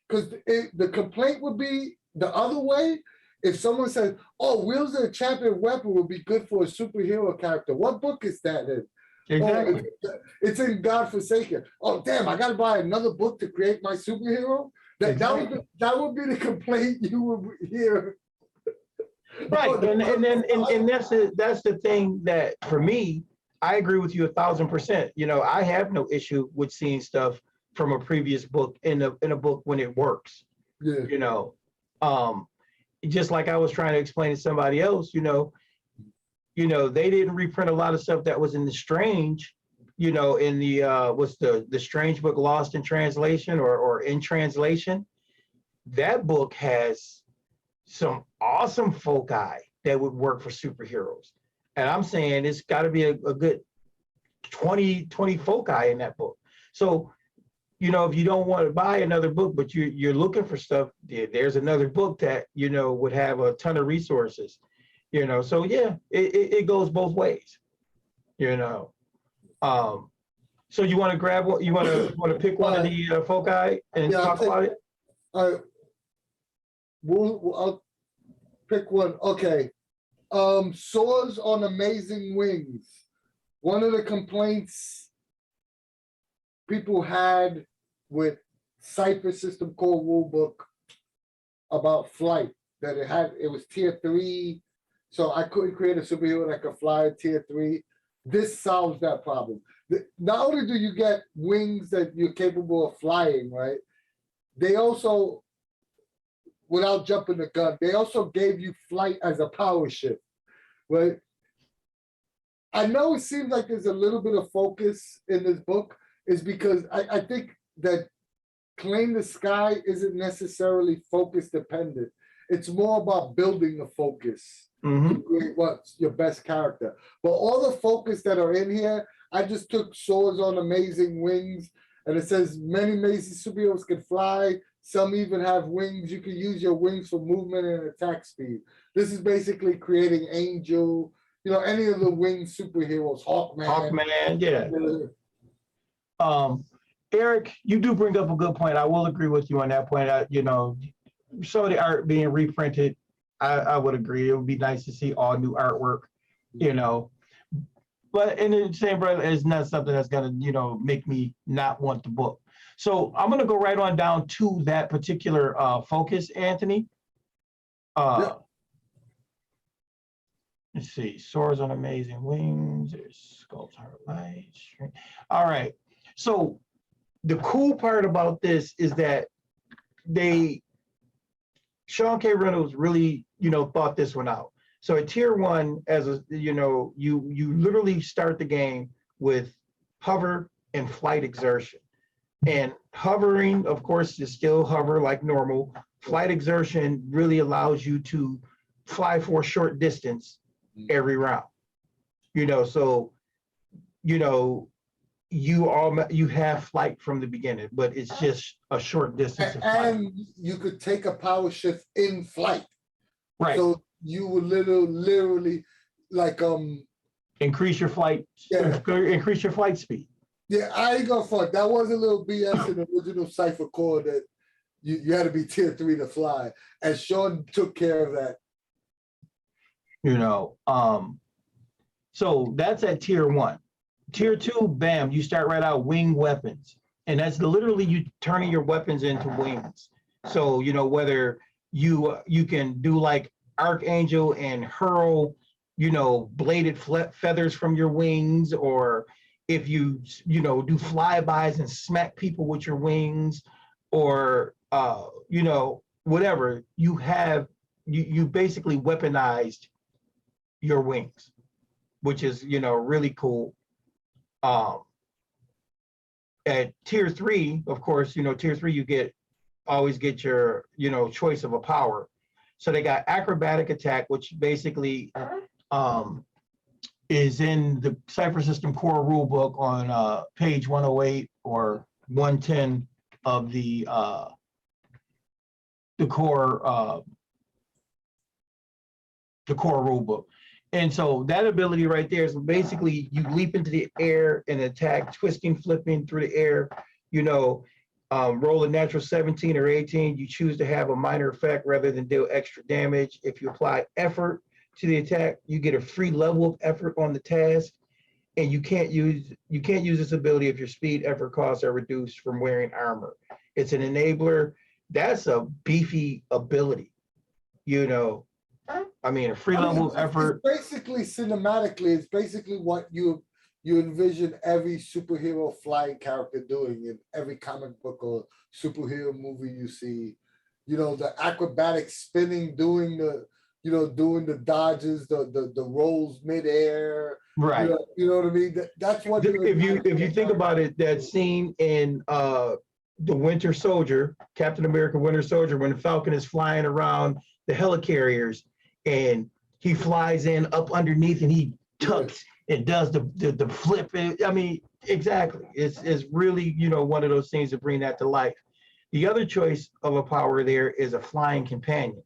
because the complaint would be the other way. If someone says, oh, Wheels of the Chapter weapon would be good for a superhero character, what book is that in? Exactly. Oh, it's in God Forsaken. Oh, damn, I got to buy another book to create my superhero? That would be the complaint you would hear. Right, and that's the thing that, for me, I agree with you 1,000%. I have no issue with seeing stuff from a previous book in a book when it works. Yeah. Just like I was trying to explain to somebody else, they didn't reprint a lot of stuff that was in the Strange, in the what's the Strange book, Lost in Translation or in Translation. That book has some awesome foci that would work for superheroes. And I'm saying it's got to be a good 20 foci in that book. So, if you don't want to buy another book, but you're looking for stuff, there's another book that, would have a ton of resources. So yeah, it goes both ways. So you want to grab what you want to pick one of the foci and talk about it? All right. I'll pick one. Okay. Soars on Amazing Wings. One of the complaints people had with Cypher System core rulebook about flight, that it was tier 3, so I couldn't create a superhero that could fly at tier 3. This solves that problem. Not only do you get wings that you're capable of flying, right? They also, without jumping the gun, they also gave you flight as a power shift, right? I know it seems like there's a little bit of focus in this book, is because I think that Claim the Sky isn't necessarily focus dependent. It's more about building a focus to create what's your best character. But all the focus that are in here, I just took Soars on Amazing Wings, and it says many amazing superheroes can fly. Some even have wings. You can use your wings for movement and attack speed. This is basically creating Angel, any of the winged superheroes, Hawkman, yeah. Eric, you do bring up a good point. I will agree with you on that point. Some of the art being reprinted, I would agree. It would be nice to see all new artwork, you know. But in the same breath, it's not something that's gonna, make me not want the book. So I'm gonna go right on down to that particular focus, Anthony. Yeah. Let's see, soars on amazing wings. There's sculpt her light. All right. So the cool part about this is that Sean K. Reynolds really, thought this one out. So at tier 1, you literally start the game with hover and flight exertion. And hovering, of course, is still hover like normal. Flight exertion really allows you to fly for a short distance every round. So you have flight from the beginning, but it's just a short distance of flight. And you could take a power shift in flight. Right. So you would literally like increase your flight, increase your flight speed. Yeah, I ain't gonna fuck. That was a little BS in the original Cypher core that you had to be tier 3 to fly. And Sean took care of that. So that's at tier 1. Tier 2, bam, you start right out wing weapons. And that's literally you turning your weapons into wings. So, whether you can do like Archangel and hurl, bladed feathers from your wings, or if you, do flybys and smack people with your wings, or, whatever, you basically weaponized your wings, which is, really cool. At tier 3, of course, tier 3, you always get your, choice of a power. So they got acrobatic attack, which basically is in the Cypher System core rulebook on page 108 or 110 of the core rulebook. And so that ability right there is basically you leap into the air and attack, twisting, flipping through the air, roll a natural 17 or 18. You choose to have a minor effect rather than deal extra damage. If you apply effort to the attack, you get a free level of effort on the task. And you can't use this ability if your speed, effort costs are reduced from wearing armor. It's an enabler. That's a beefy ability, a free level of effort. It's basically cinematically, it's basically what you envision every superhero flying character doing in every comic book or superhero movie you see. The acrobatic spinning, doing the dodges, the rolls midair. Right. You know what I mean? That's what if you think about it, that scene in the Winter Soldier, Captain America Winter Soldier, when the Falcon is flying around the helicarriers and he flies in up underneath and he tucks and does the flip. Exactly. It's really, one of those things to bring that to life. The other choice of a power there is a flying companion.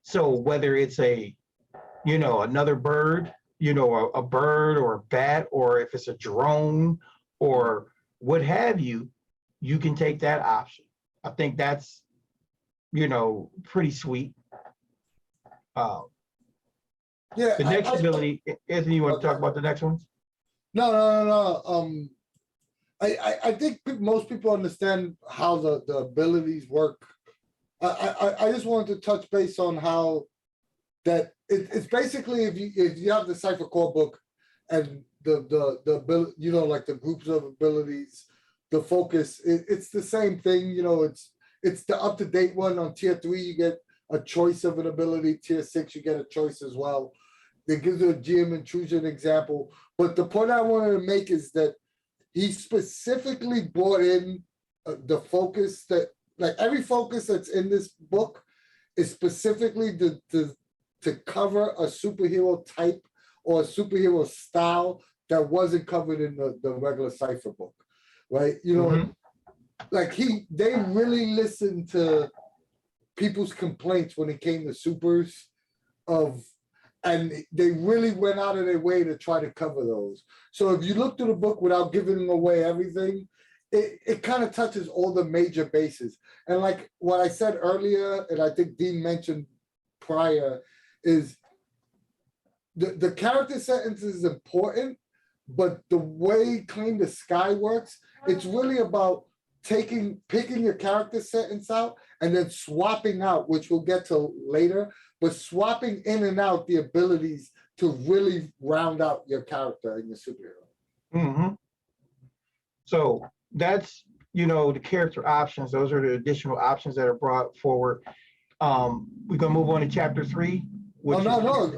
So whether it's another bird, a bird or a bat, or if it's a drone or what have you, you can take that option. I think that's, pretty sweet. The next ability, Anthony, you want to talk about the next ones? No. I think most people understand how the abilities work. I just wanted to touch base on how that it's basically if you have the Cypher core book and the ability, like the groups of abilities, the focus, it's the same thing. It's the up-to-date one. On tier 3, you get a choice of an ability. Tier 6, you get a choice as well. It gives you a GM intrusion example. But the point I wanted to make is that he specifically brought in the focus that, like every focus that's in this book is specifically to cover a superhero type or a superhero style that wasn't covered in the regular Cypher book, right? Like they really listened to people's complaints when it came to supers and they really went out of their way to try to cover those. So if you look through the book without giving away everything, it kind of touches all the major bases. And like what I said earlier, and I think Dean mentioned prior is the character sentence is important, but the way Claim the Sky works, it's really about picking your character sentence out and then swapping out, which we'll get to later, but swapping in and out the abilities to really round out your character and your superhero. Mm-hmm. So that's, the character options. Those are the additional options that are brought forward. We're gonna move on to chapter 3. Oh, no.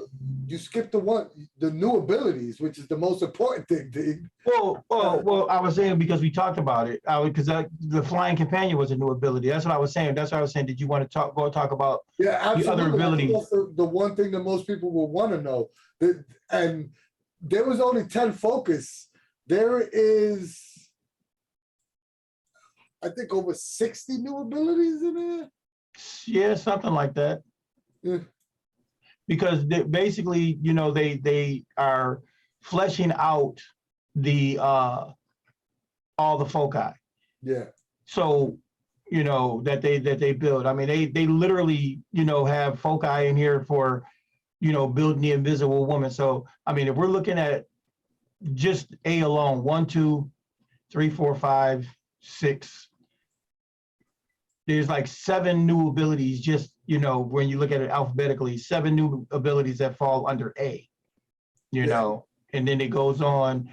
You skipped the new abilities, which is the most important thing, dude. Well, I was saying because we talked about it. Because the Flying Companion was a new ability. That's what I was saying. Did you want to talk about absolutely. the other abilities? That's the one thing that most people will want to know. And there was only 10 focus. There is, I think, over 60 new abilities in there. Yeah, something like that. Yeah. Because basically, they are fleshing out the all the foci. Yeah. So, that they build. I mean, they literally, have foci in here for, building the Invisible Woman. So, I mean, if we're looking at just A alone, 1, 2, 3, 4, 5, 6. There's like 7 new abilities, just, when you look at it alphabetically, 7 new abilities that fall under A, and then it goes on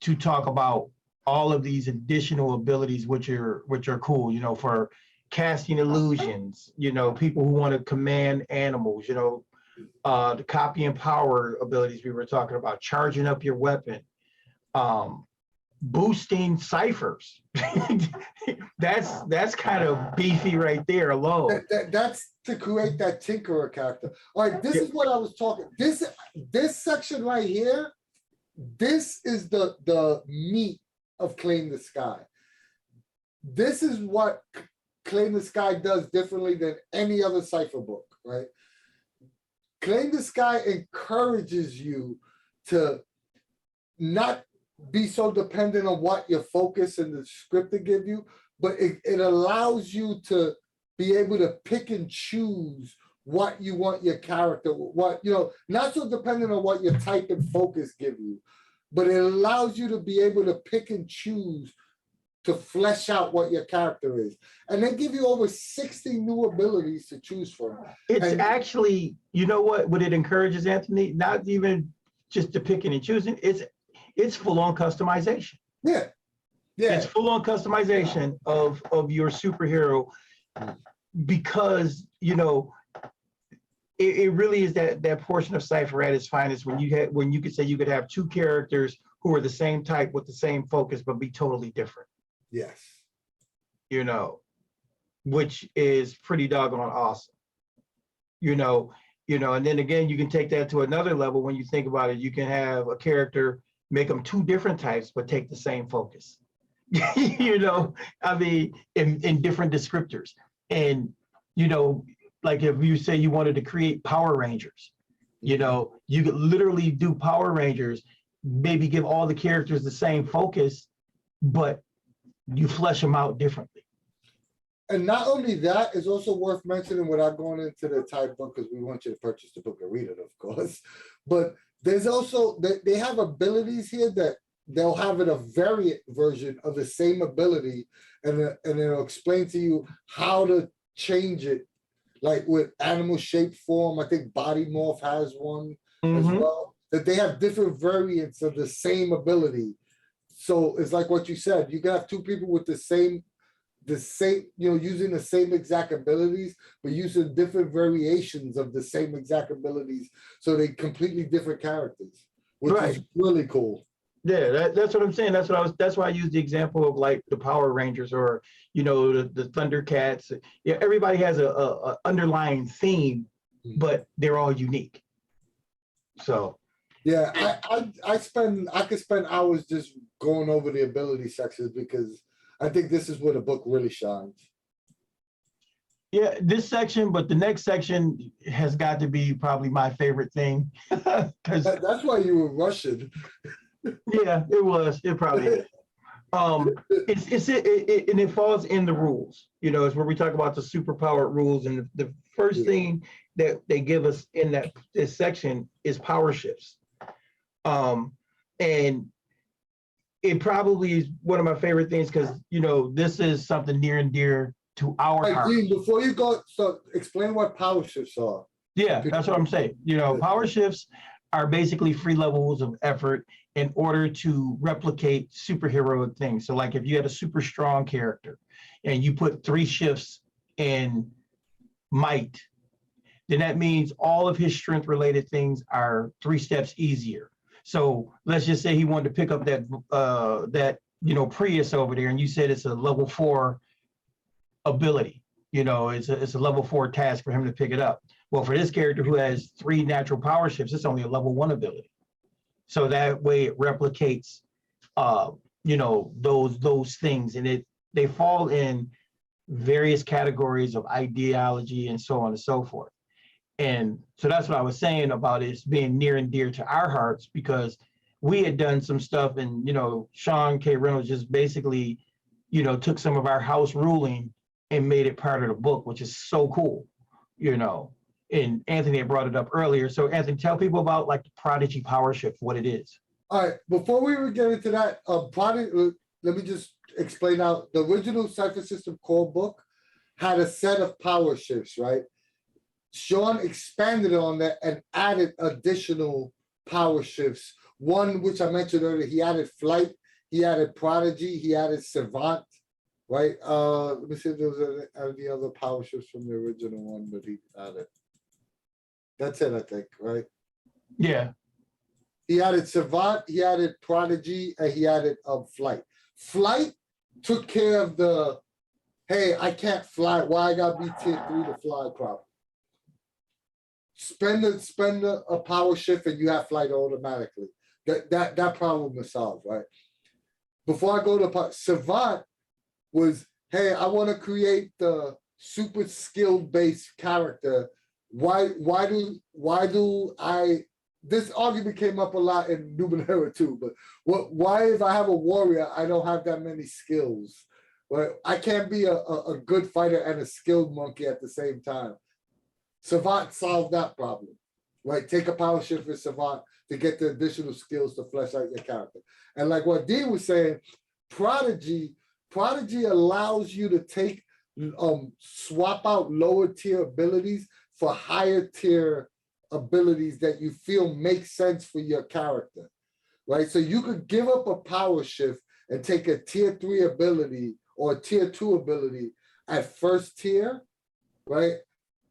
to talk about all of these additional abilities, which are cool, for casting illusions, people who want to command animals, the copy and power abilities we were talking about, charging up your weapon, boosting Cyphers. that's kind of beefy right there alone. That's to create that tinkerer character. All right, this is what I was talking. This section right here, this is the meat of Claim the Sky. This is what Claim the Sky does differently than any other Cypher book, right? Claim the Sky encourages you to not be so dependent on what your focus and the script to give you, but it allows you to be able to pick and choose what you want your character, not so dependent on what your type and focus give you, but it allows you to be able to pick and choose to flesh out what your character is. And they give you over 60 new abilities to choose from. It's actually, what it encourages, Anthony, not even just the picking and choosing, it's full-on customization. Yeah. It's full-on customization of your superhero, because it really is that portion of Cypher at its finest when you could say you could have 2 characters who are the same type with the same focus but be totally different. Yes. Which is pretty doggone awesome. And then again, you can take that to another level when you think about it. You can have a character, make them 2 different types, but take the same focus. I mean, in different descriptors. And, like if you say you wanted to create Power Rangers, you could literally do Power Rangers, maybe give all the characters the same focus, but you flesh them out differently. And not only that, it's also worth mentioning without going into the type book, because we want you to purchase the book and read it, of course. But there's also, they have abilities here that they'll have in a variant version of the same ability, and it'll explain to you how to change it, like with animal shape form. I think Body Morph has one as well, that they have different variants of the same ability. So it's like what you said, you can have 2 people with the same, using the same exact abilities, but using different variations of the same exact abilities. So they're completely different characters, which is really cool. Yeah, that's what I'm saying. That's why I used the example of like the Power Rangers or, the Thundercats. Yeah, everybody has a underlying theme, but they're all unique. So. Yeah, I could spend hours just going over the ability sections, because I think this is where the book really shines. Yeah, this section, but the next section has got to be probably my favorite thing. That's why you were rushing. Yeah, it was. It probably is. It falls in the rules. It's where we talk about the superpowered rules, and the first thing that they give us in this section is power shifts. And it probably is one of my favorite things because, you know, this is something near and dear to our heart. Dean, before you go, so explain what power shifts are. Yeah, that's what I'm saying. You know, power shifts are basically free levels of effort in order to replicate superheroic things. So like if you had a super strong character and you put 3 shifts in might, then that means all of his strength related things are 3 steps easier. So let's just say he wanted to pick up that you know, Prius over there, and you said it's a level 4 ability. You know, it's a level 4 task for him to pick it up. Well, for this character who has 3 natural power shifts, it's only a level 1 ability. So that way it replicates, you know, those things, and they fall in various categories of ideology and so on and so forth. And so that's what I was saying about it being near and dear to our hearts, because we had done some stuff, and, you know, Sean K. Reynolds just basically, you know, took some of our house ruling and made it part of the book, which is so cool, you know. And Anthony had brought it up earlier. So Anthony, tell people about like the Prodigy Power Shift, what it is. All right, before we get into that, let me just explain out the original Cypher System core book had a set of power shifts, right? Sean expanded on that and added additional power shifts. One, which I mentioned earlier, he added flight, he added prodigy, he added savant, right? Let me see if there was any other power shifts from the original one that he added. That's it, I think, right? Yeah. He added savant, he added prodigy, and he added flight. Flight took care of the, hey, I can't fly, why I gotta be tier 3 to fly problem. Spend a power shift and you have flight automatically. That problem is solved, right? Before I go to savant was, hey, I want to create the super skill based character. Why do I? This argument came up a lot in Numenera too. But why if I have a warrior, I don't have that many skills? Right? I can't be a good fighter and a skilled monkey at the same time. Savant solved that problem, right? Take a power shift with Savant to get the additional skills to flesh out your character. And like what Dean was saying, Prodigy allows you to take, swap out lower tier abilities for higher tier abilities that you feel make sense for your character, right? So you could give up a power shift and take a tier 3 ability or a tier 2 ability at first tier, right?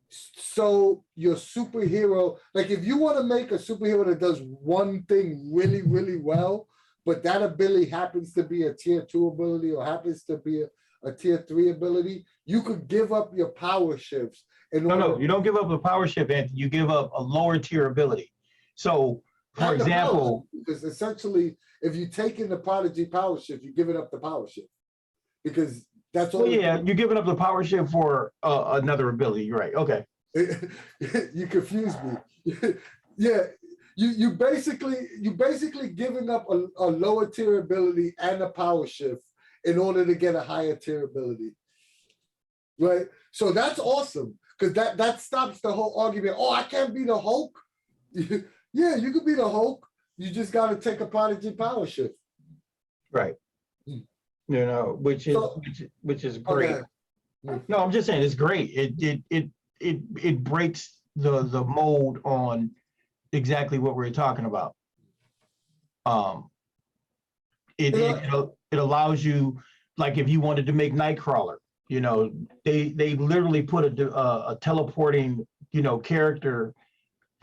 So your superhero, like if you want to make a superhero that does one thing really, really well, but that ability happens to be a tier 2 ability or happens to be a tier 3 ability, you could give up your power shifts. No, you don't give up a power shift, Anthony. You give up a lower tier ability. So, for example, because essentially, if you take in the Prodigy power shift, you're giving up the power shift because that's all. Well, yeah, you're giving up the power shift for another ability. You're right. Okay. You confused me. Yeah, you basically giving up a lower tier ability and a power shift in order to get a higher tier ability, right? So that's awesome because that stops the whole argument. Oh, I can't be the Hulk. Yeah, you could be the Hulk. You just got to take a Prodigy power shift, right? You know, which is great. Okay. No, I'm just saying it's great. It breaks the mold on exactly what we're talking about. It allows you, like if you wanted to make Nightcrawler, you know, they literally put a teleporting, you know, character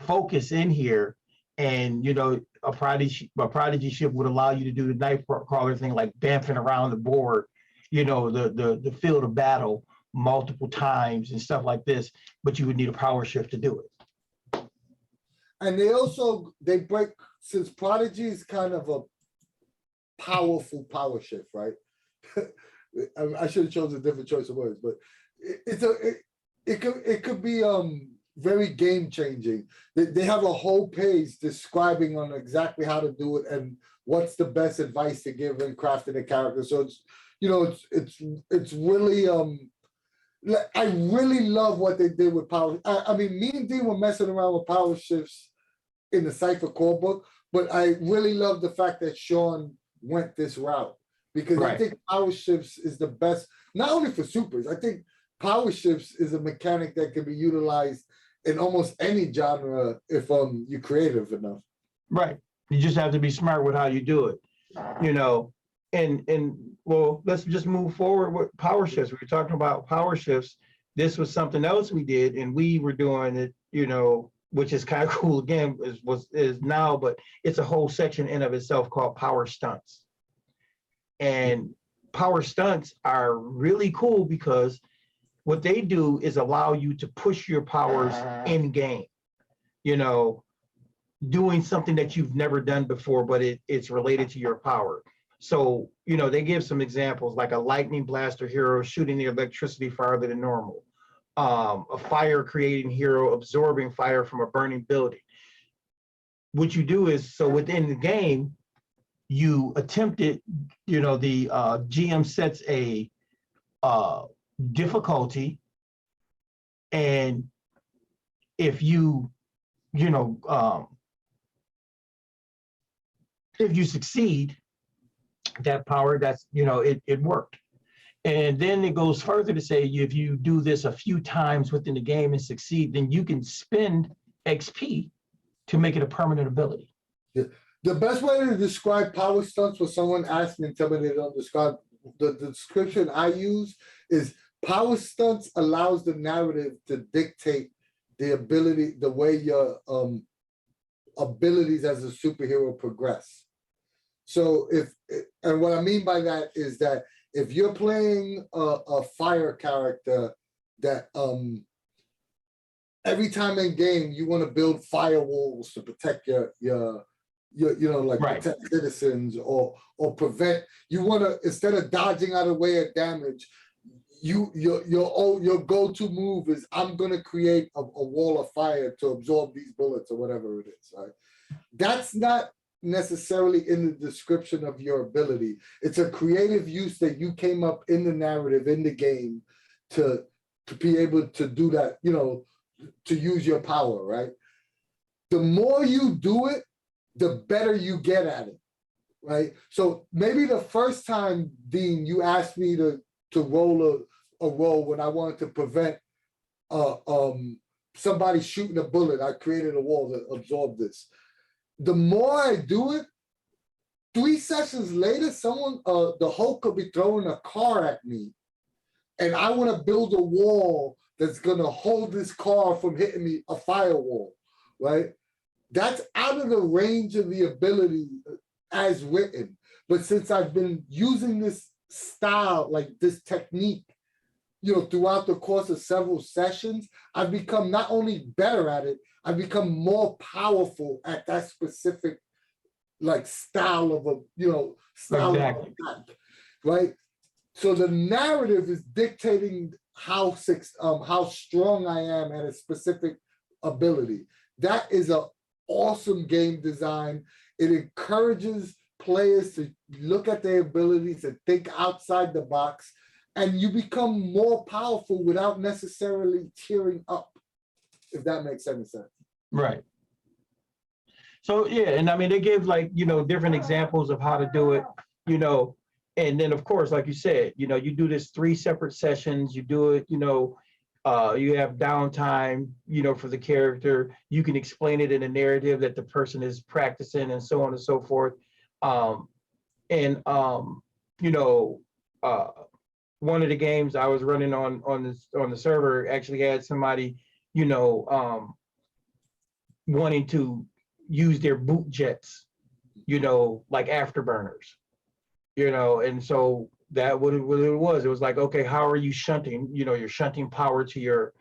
focus in here, and you know, a prodigy ship would allow you to do the Nightcrawler thing, like bamfing around the board, you know, the field of battle multiple times and stuff like this, but you would need a power shift to do it. And they break, since Prodigy is kind of a powerful power shift, right? I should have chosen a different choice of words, but it could be very game changing. They have a whole page describing on exactly how to do it and what's the best advice to give in crafting a character. So it's, you know, it's really I really love what they did with power. I mean, me and Dean were messing around with power shifts in the Cypher core book, but I really love the fact that Sean went this route because I think power shifts is the best, not only for supers. I think power shifts is a mechanic that can be utilized in almost any genre if you're creative enough. Right. You just have to be smart with how you do it, you know. And well, let's just move forward with power shifts. We were talking about power shifts. This was something else we did, and we were doing it, you know, which is kind of cool again, is now, but it's a whole section in of itself called power stunts. And power stunts are really cool because what they do is allow you to push your powers in game, you know, doing something that you've never done before, but it's related to your power. So, you know, they give some examples like a lightning blaster hero shooting the electricity farther than normal. A fire creating hero absorbing fire from a burning building. What you do is, so within the game, you attempt it, you know, the GM sets a difficulty, and if you if you succeed, that power, that's, you know, it worked. And then it goes further to say, if you do this a few times within the game and succeed, then you can spend XP to make it a permanent ability. The best way to describe power stunts when someone asks me and tell me they don't describe, the description I use is power stunts allows the narrative to dictate the ability, the way your abilities as a superhero progress. So and what I mean by that is that if you're playing a fire character that every time in game you want to build firewalls to protect your you know, like protect citizens or prevent, you want to, instead of dodging out of the way of damage, your go-to move is I'm gonna create a wall of fire to absorb these bullets or whatever it is, right? That's not necessarily in the description of your ability. It's a creative use that you came up in the narrative, in the game, to be able to do that, you know, to use your power, right? The more you do it, the better you get at it, right? So maybe the first time, Dean, you asked me to roll a roll when I wanted to prevent somebody shooting a bullet, I created a wall to absorb this. The more I do it, 3 sessions later, someone, the Hulk could be throwing a car at me, and I want to build a wall that's gonna hold this car from hitting me, a firewall, right? That's out of the range of the ability as written. But since I've been using this style, like this technique, you know, throughout the course of several sessions, I've become not only better at it, I've become more powerful at that specific, like, style of a, you know, style of attack, right? So the narrative is dictating how strong I am at a specific ability. That is an awesome game design. It encourages players to look at their abilities and think outside the box, and you become more powerful without necessarily tearing up, if that makes any sense. Right. So yeah, and I mean, they give, like, you know, different examples of how to do it, you know, and then of course, like you said, you know, you do this 3 separate sessions, you do it, you know, you have downtime, you know, for the character, you can explain it in a narrative that the person is practicing and so on and so forth. You know, one of the games I was running on the server actually had somebody, you know, wanting to use their boot jets, you know, like afterburners, you know, and so that what it was. It was like, okay, how are you shunting? You know, you're shunting power to your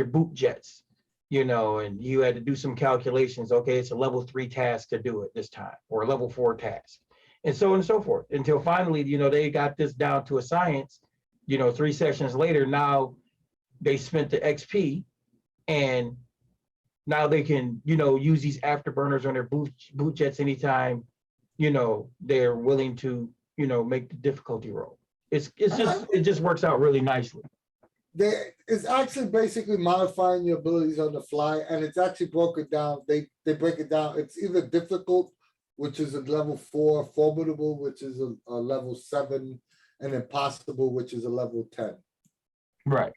boot jets, you know, and you had to do some calculations. Okay, it's a level 3 task to do it this time, or a level 4 task, and so on and so forth, until finally, you know, they got this down to a science. You know, 3 sessions later, now they spent the XP, and now they can, you know, use these afterburners on their boot jets anytime, you know, they're willing to, you know, make the difficulty roll. It just works out really nicely. It's actually basically modifying your abilities on the fly, and it's actually broken down. They break it down. It's either difficult, which is a level 4, formidable, which is a level 7, and impossible, which is a level 10. Right.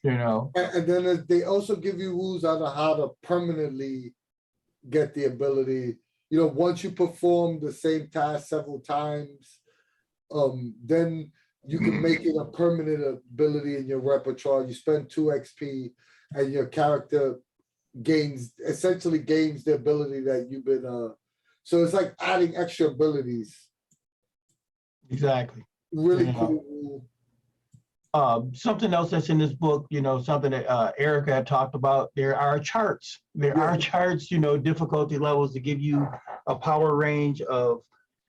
You know. And then they also give you rules on how to permanently get the ability. You know, once you perform the same task several times, then you can make it a permanent ability in your repertoire. You spend 2 XP and your character essentially gains the ability that you've been so it's like adding extra abilities. Exactly. Really cool. Something else that's in this book, you know, something that Erica had talked about, there are charts. There are charts, you know, difficulty levels to give you a power range of,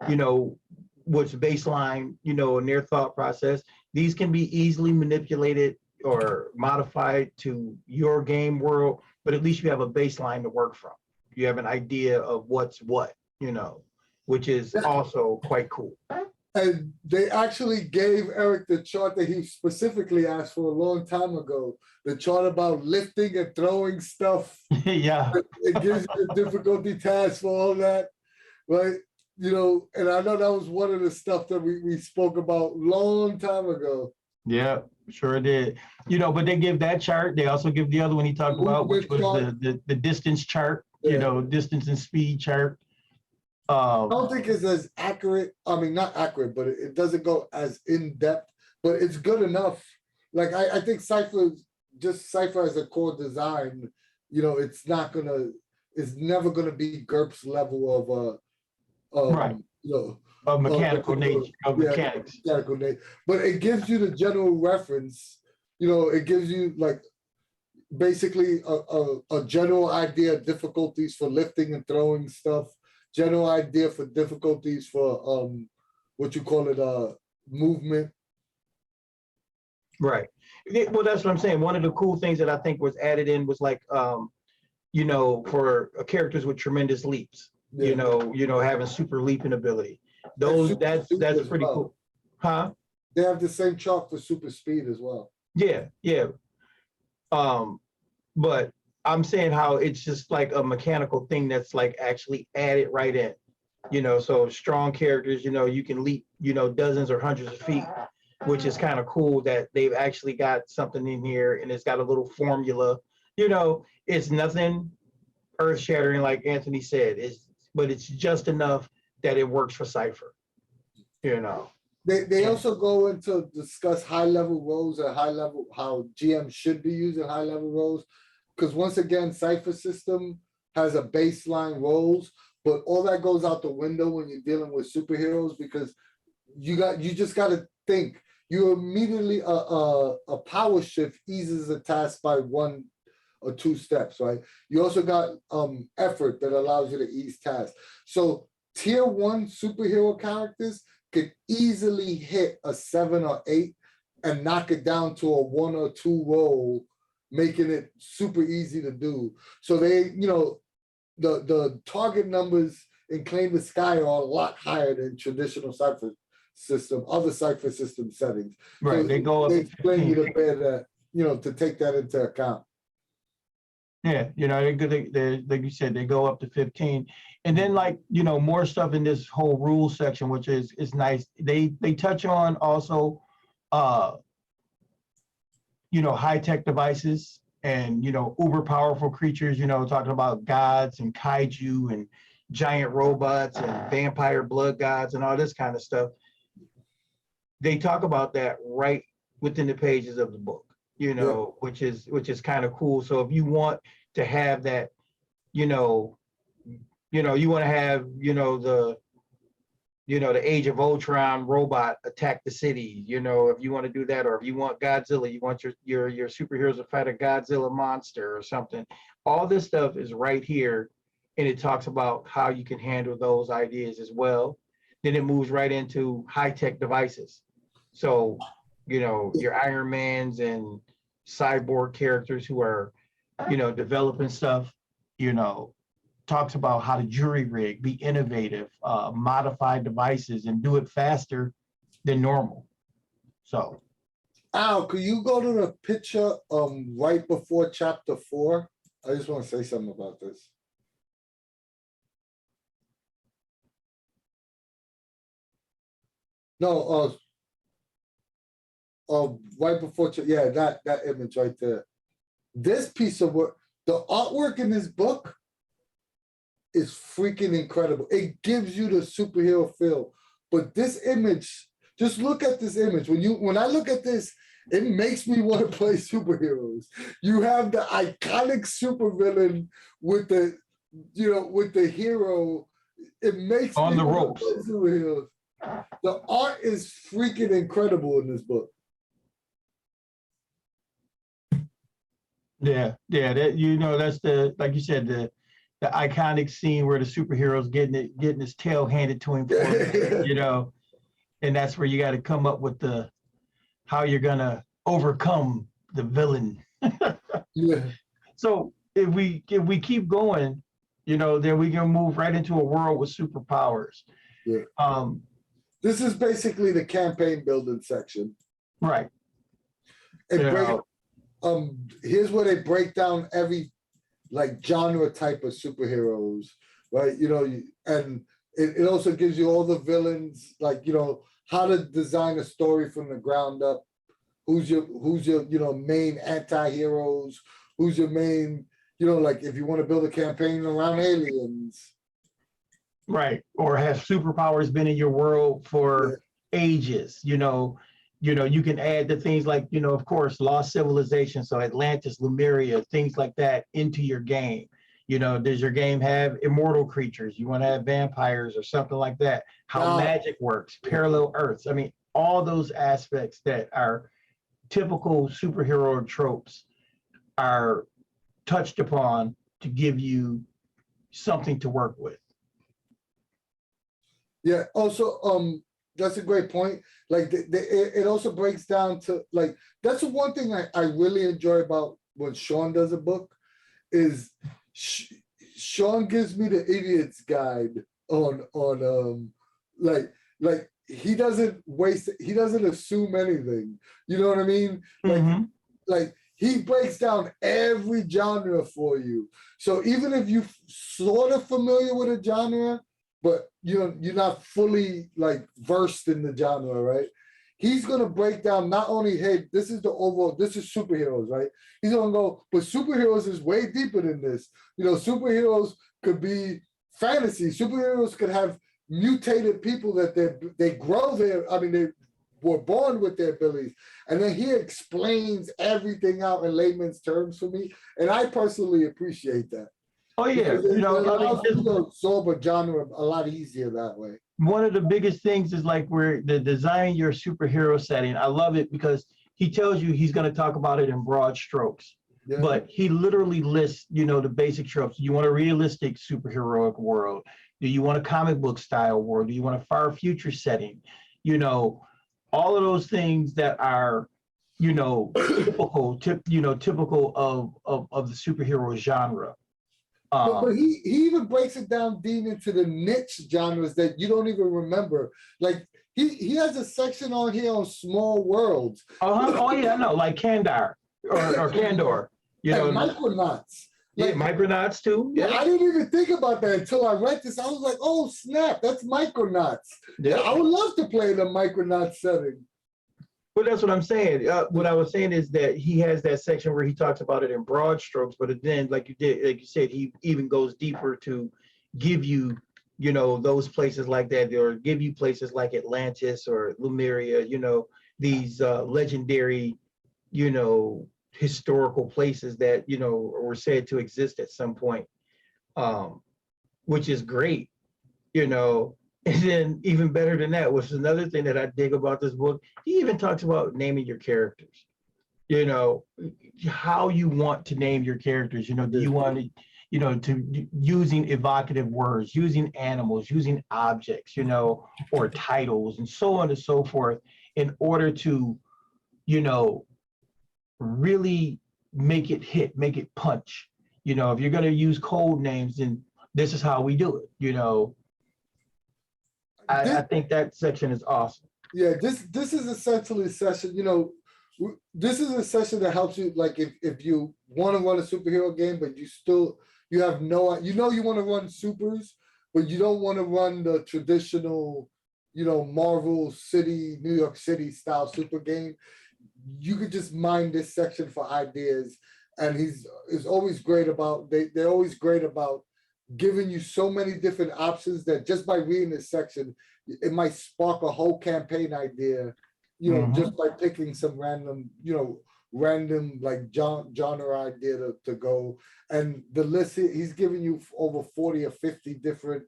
you know, what's baseline, you know, in their thought process. These can be easily manipulated or modified to your game world, but at least you have a baseline to work from. You have an idea of what's what, you know, which is also quite cool. And they actually gave Eric the chart that he specifically asked for a long time ago. The chart about lifting and throwing stuff. Yeah. It gives you the difficulty task for all that, right? You know, and I know that was one of the stuff that we spoke about long time ago. Yeah, sure did. You know, but they give that chart. They also give the other one he talked about, which was the distance chart, you know, distance and speed chart. I don't think it's as accurate. I mean, not accurate, but it doesn't go as in depth, but it's good enough. Like I think Cypher as a core design, you know, it's never gonna be GURPS level of right. You know, of mechanical nature, of mechanics. Mechanical nature. But it gives you the general reference, you know, it gives you like basically a general idea of difficulties for lifting and throwing stuff. General idea for difficulties for what you call it, movement. Right. Well, that's what I'm saying. One of the cool things that I think was added in was like, you know, for characters with tremendous leaps. You know, having super leaping ability. That's pretty cool. Huh? They have the same chart for super speed as well. Yeah. But I'm saying how it's just like a mechanical thing that's like actually added right in, you know, so strong characters, you know, you can leap, you know, dozens or hundreds of feet, which is kind of cool that they've actually got something in here and it's got a little formula, you know, it's nothing earth shattering like Anthony said, but it's just enough that it works for Cypher, you know. They also go into discuss high level roles and how GM should be using high level roles. Because once again, Cypher System has a baseline roles, but all that goes out the window when you're dealing with superheroes because you just got to think. You immediately a power shift eases a task by 1 or 2 steps, right? You also got effort that allows you to ease tasks. So tier 1 superhero characters could easily hit a 7 or 8 and knock it down to a 1 or 2 roll, making it super easy to do. So they, you know, the target numbers in Claim the Sky are a lot higher than traditional Cypher System, other Cypher System settings. Right, so they go up. They explain you to bear that, you know, to take that into account. Yeah, you know, they like you said, they go up to 15. And then like, you know, more stuff in this whole rules section, which is nice. They touch on also you know, high-tech devices and, you know, uber powerful creatures, you know, talking about gods and kaiju and giant robots and vampire blood gods and all this kind of stuff. They talk about that right within the pages of the book, you know, which is kind of cool. So if you want to have that, you want to have, the Age of Ultron robot attack the city, you know, if you want to do that, or if you want Godzilla, you want your superheroes to fight a Godzilla monster or something. All this stuff is right here, and it talks about how you can handle those ideas as well. Then it moves right into high-tech devices. So, you know, your Iron Mans and cyborg characters who are, you know, developing stuff, you know, talks about how to jury rig, be innovative, modify devices and do it faster than normal. So Al, could you go to the picture right before chapter 4? I just want to say something about this. No, right before, yeah, that image right there. This piece of work, the artwork in this book is freaking incredible. It gives you the superhero feel. But this image, just look at this image. When I look at this, it makes me want to play superheroes. You have the iconic supervillain with the, with the hero. It makes On me the want ropes. to play superheroes. The art is freaking incredible in this book. Yeah, that that's the, like you said, the iconic scene where the superhero's getting his tail handed to him for and that's where you got to come up with how you're gonna overcome the villain. Yeah. So if we keep going, then we can move right into a world with superpowers. Yeah. This is basically the campaign building section. Right. Here's where they break down every genre type of superheroes, right? And it also gives you all the villains, how to design a story from the ground up. Who's your main anti-heroes? Who's your main, if you want to build a campaign around aliens. Right. Or have superpowers been in your world for ages, you can add the things like, of course, lost civilization. So Atlantis, Lemuria, things like that into your game. Does your game have immortal creatures? You want to have vampires or something like that? How magic works, parallel Earths. I mean, all those aspects that are typical superhero tropes are touched upon to give you something to work with. Yeah. Also, that's a great point. It also breaks down to that's the one thing I really enjoy about when Sean does a book is Sean gives me the idiot's guide on he doesn't assume anything. You know what I mean? He breaks down every genre for you. So even if you sort of familiar with a genre, but you're not fully versed in the genre, right? He's gonna break down not only, hey, this is superheroes, right? He's gonna go, but superheroes is way deeper than this. Superheroes could be fantasy. Superheroes could have mutated people that they grow they were born with their abilities. And then he explains everything out in layman's terms for me. And I personally appreciate that. Oh yeah, it allows you to absorb a genre a lot easier that way. One of the biggest things is where the design your superhero setting. I love it because he tells you he's going to talk about it in broad strokes, but he literally lists, the basic tropes. You want a realistic superheroic world? Do you want a comic book style world? Do you want a far future setting? All of those things that are, typical of the superhero genre. But he even breaks it down, Dean, into the niche genres that you don't even remember. He has a section on here on small worlds. Oh yeah, I know, like Kandar or Kandor. And Micronauts. Micronauts too. Yeah, I didn't even think about that until I read this. I was like, oh snap, that's Micronauts. Yeah, I would love to play in a Micronauts setting. Well, that's what I'm saying. What I was saying is that he has that section where he talks about it in broad strokes, but then, like you said, he even goes deeper to give you, those places like that, or give you places like Atlantis or Lemuria, these legendary, historical places that, were said to exist at some point, which is great, And then even better than that, which is another thing that I dig about this book, he even talks about naming your characters. How you want to name your characters. Do you want to, using evocative words, using animals, using objects, or titles and so on and so forth in order to, really make it hit, make it punch. If you're going to use code names, then this is how we do it, I think that section is awesome. Yeah, this is essentially a session, This is a session that helps you, like if you want to run a superhero game, but you have no, you want to run supers, but you don't want to run the traditional, Marvel City, New York City style super game. You could just mine this section for ideas, and he's always great about they're always great about giving you so many different options that just by reading this section, it might spark a whole campaign idea, just by picking some random, random like genre idea to go. And the list, he's giving you over 40 or 50 different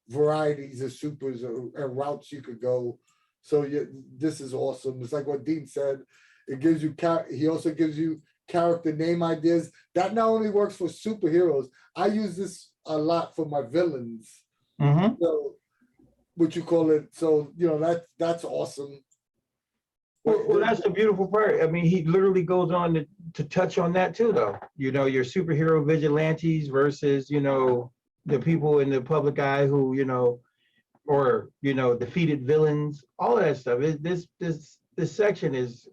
varieties of supers and routes you could go. So this is awesome. It's like what Dean said. It gives you, he also gives you character name ideas. That not only works for superheroes, I use this a lot for my villains. So, what you call it. So, that's awesome. Well, that's the beautiful part. I mean, he literally goes on to touch on that too, though. Your superhero vigilantes versus, the people in the public eye who, or, defeated villains, all of that stuff. This section is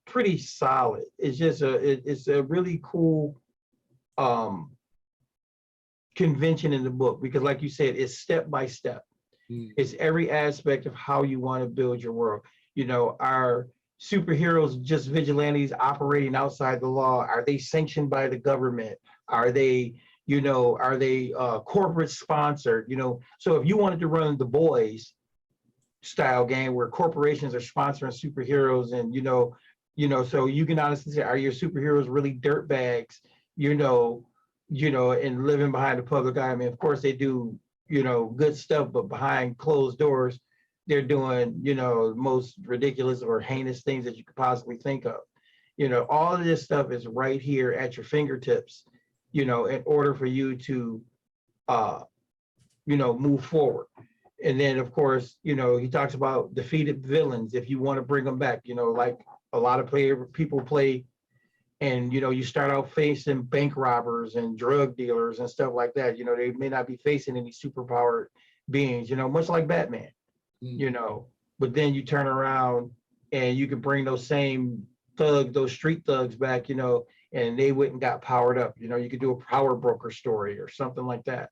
pretty solid. It's just it's a really cool convention in the book, because like you said, it's step by step. It's every aspect of how you want to build your world. Are superheroes just vigilantes operating outside the law? Are they sanctioned by the government? Are they, corporate sponsored? So if you wanted to run the Boys style game where corporations are sponsoring superheroes, and so you can honestly say, are your superheroes really dirtbags? And living behind the public eye. I mean, of course they do, good stuff, but behind closed doors, they're doing, most ridiculous or heinous things that you could possibly think of. All of this stuff is right here at your fingertips, in order for you to, move forward. And then, of course, he talks about defeated villains if you want to bring them back, like a lot of people play, and, you start out facing bank robbers and drug dealers and stuff like that. They may not be facing any superpowered beings, much like Batman. But then you turn around and you can bring those same thugs, those street thugs back, and they went and got powered up. You could do a power broker story or something like that.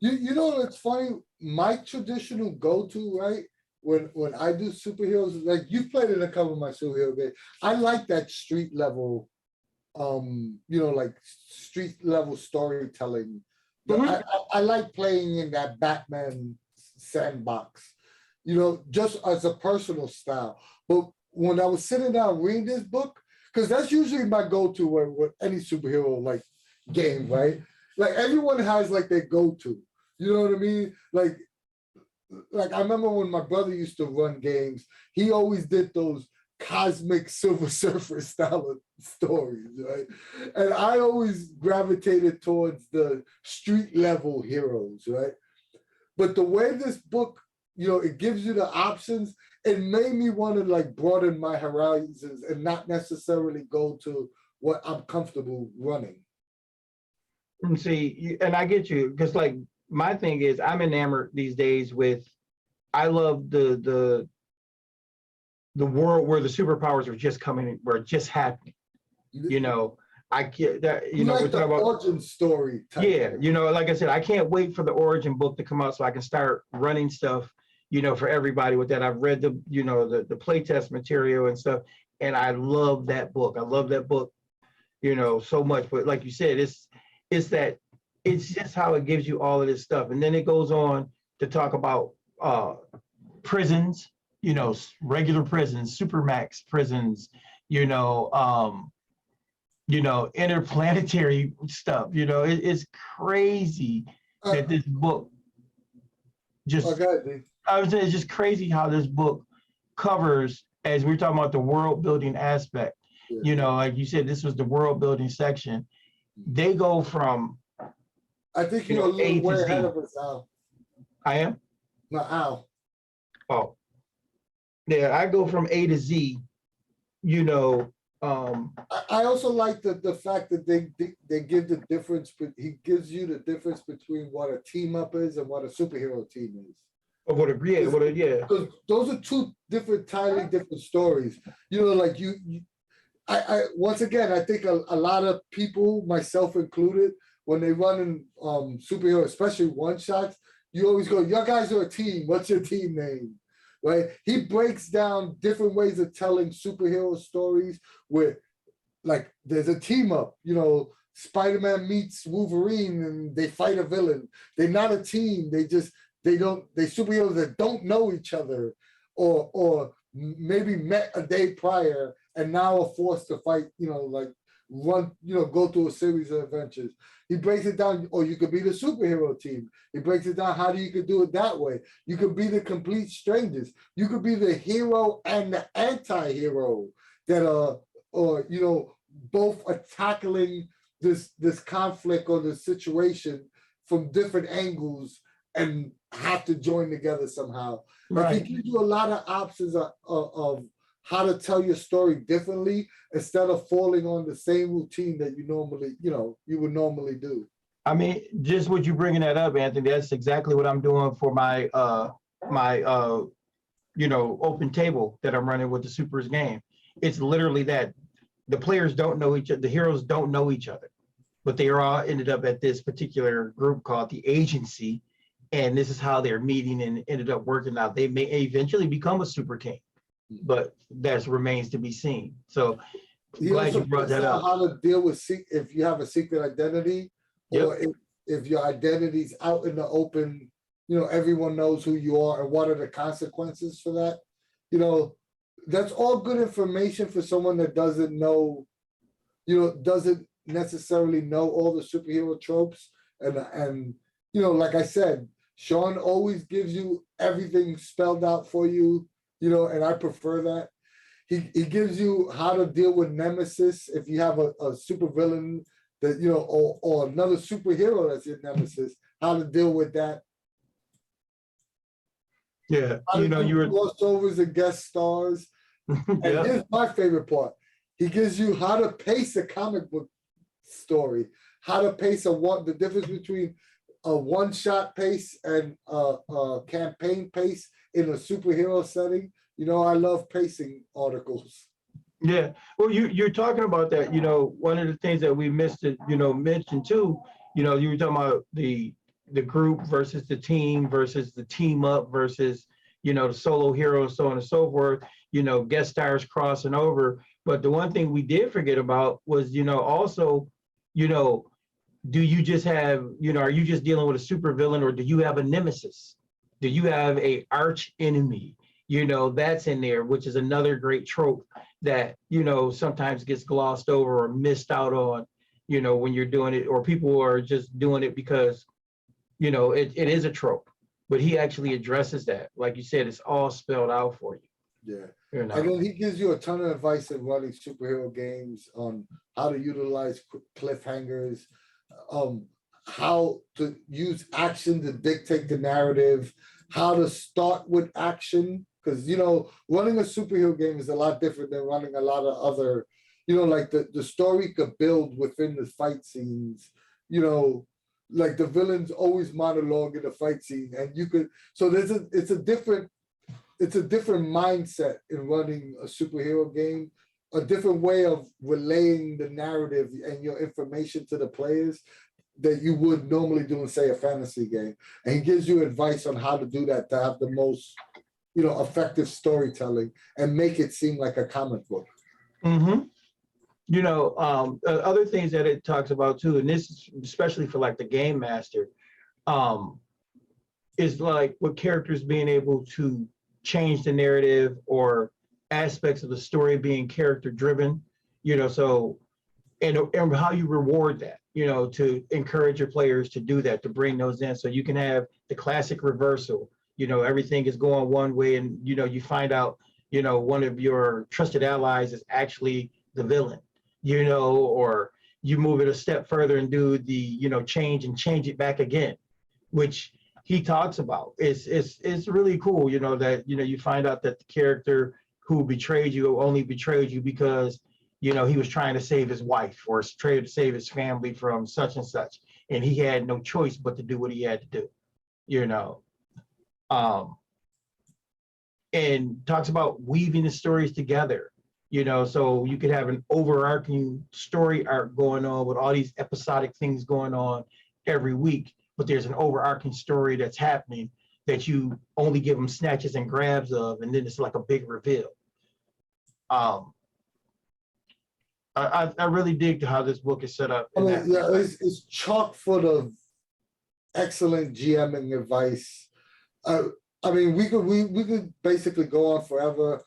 It's funny. My traditional go-to, right? When I do superheroes, like you've played in a couple of my superhero games, I like that street level, like street level storytelling. I like playing in that Batman sandbox. Just as a personal style. But when I was sitting down reading this book, because that's usually my go-to with any superhero like game, right? Like everyone has like their go-to. You know what I mean? Like I remember when my brother used to run games, he always did those cosmic Silver Surfer style of stories, right? And I always gravitated towards the street level heroes, right? But the way this book, it gives you the options, it made me want to like broaden my horizons and not necessarily go to what I'm comfortable running. And see, and I get you, because like my thing is, I'm enamored these days with, I love the world where the superpowers are just coming, where it's just happening. I get that, like we're talking about origin story. Yeah, like I said, I can't wait for the origin book to come out so I can start running stuff, for everybody with that. I've read the playtest material and stuff, and I love that book. I love that book, so much. But like you said, it's just how it gives you all of this stuff. And then it goes on to talk about prisons, regular prisons, supermax prisons, interplanetary stuff. It's crazy that this book I would say it's just crazy how this book covers, as we're talking about the world building aspect. Like you said, this was the world building section. They go from, I think you're a little way ahead of us, Al. I am? No, Al. Oh. Yeah, I go from A to Z, I also like the fact that they give the difference, but he gives you the difference between what a team up is and what a superhero team is. Of what agree, yeah. Because those are two entirely different stories. You know, like I once again, I think a lot of people, myself included, when they run in superhero, especially one shots, you always go, "Your guys are a team. What's your team name?" Right? He breaks down different ways of telling superhero stories where, like, there's a team up. You know, Spider-Man meets Wolverine and they fight a villain. They're not a team. They superheroes that don't know each other, or maybe met a day prior and now are forced to fight, you know, like run, you know, go through a series of adventures. He breaks it down, or you could be the superhero team. He breaks it down how you could do it that way. You could be the complete strangers. You could be the hero and the anti-hero that are, or, you know, both are tackling this conflict or this situation from different angles and have to join together somehow. Like, Right. he gives you a lot of options of how to tell your story differently instead of falling on the same routine that you normally, you know, you would normally do. I mean, just what you bringing that up, Anthony, that's exactly what I'm doing for my you know, open table that I'm running with the Supers game. It's literally that the players don't know each other, the heroes don't know each other, but they are all ended up at this particular group called the agency, and this is how they're meeting and ended up working out. They may eventually become a super team, but that remains to be seen. So He glad also you brought points that out up. how to deal with if you have a secret identity, or if your identity's out in the open, you know, everyone knows who you are and what are the consequences for that. You know, that's all good information for someone that doesn't know, you know, doesn't necessarily know all the superhero tropes. And you know, like I said, Sean always gives you everything spelled out for you, you know, and I prefer that. He gives you how to deal with nemesis if you have a super villain that, you know, or another superhero that's your nemesis, how to deal with that. Yeah, How you to know, do you were crossovers and guest stars. And yeah. here's my favorite part. He gives you how to pace a comic book story, how to pace the difference between a one-shot pace and a campaign pace in a superhero setting. You know, I love pacing articles. Yeah, well, you're talking about that. You know, one of the things that we missed to, you know, mention too. You know, you were talking about the group versus the team versus the team up versus, you know, the solo hero, so on and so forth. You know, guest stars crossing over. But the one thing we did forget about was, you know, also, you know, do you just have, you know, are you just dealing with a super villain, or do you have a nemesis? Do you have a arch enemy? You know, that's in there, which is another great trope that, you know, sometimes gets glossed over or missed out on, you know, when you're doing it, or people are just doing it because, you know, it is a trope, but he actually addresses that. Like you said, it's all spelled out for you. Yeah. You And know, then he gives you a ton of advice in running superhero games on how to utilize cliffhangers, how to use action to dictate the narrative, how to start with action. Because, you know, running a superhero game is a lot different than running a lot of other, you know, like the story could build within the fight scenes, you know, like the villains always monologue in the fight scene. And you could, so it's a different mindset in running a superhero game, a different way of relaying the narrative and your information to the players that you would normally do in, say, a fantasy game. And he gives you advice on how to do that to have the most, you know, effective storytelling and make it seem like a comic book. mm-hmm. You know, other things that it talks about too, and this is especially for like the game master, is like with characters being able to change the narrative or aspects of the story being character driven, you know, so and how you reward that, you know, to encourage your players to do that, to bring those in. So you can have the classic reversal, you know, everything is going one way and, you know, you find out, you know, one of your trusted allies is actually the villain, you know, or you move it a step further and do the, you know, change it back again, which he talks about. It's really cool, you know, that, you know, you find out that the character who betrayed you only betrayed you because, you know, he was trying to save his wife or trying to save his family from such and such, and he had no choice but to do what he had to do, you know. And talks about weaving the stories together, so you could have an overarching story arc going on with all these episodic things going on every week, but there's an overarching story that's happening that you only give them snatches and grabs of, and then it's like a big reveal. I really dig how this book is set up. I mean, yeah, it's chock full of excellent GMing advice. I mean, we could basically go on forever.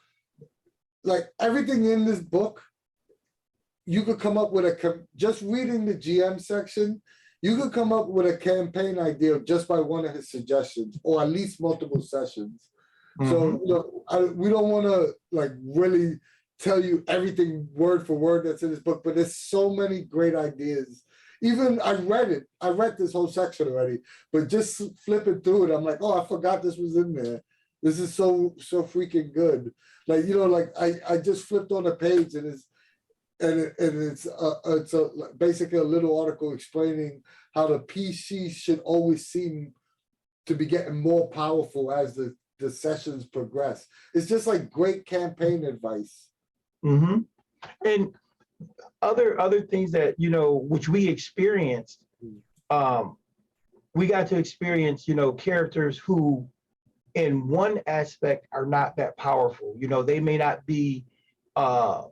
Like everything in this book, you could come up with just reading the GM section, you could come up with a campaign idea just by one of his suggestions, or at least multiple sessions. So we don't want to like really tell you everything word for word that's in this book, but there's so many great ideas. Even I read this whole section already, but just flipping through it, I'm like, oh, I forgot this was in there. This is so freaking good. Like, like I just flipped on a page and it's basically a little article explaining how the PCs should always seem to be getting more powerful as the sessions progress. It's just like great campaign advice. And other things that, which we experienced, we got to experience, characters who in one aspect are not that powerful. They may not be, the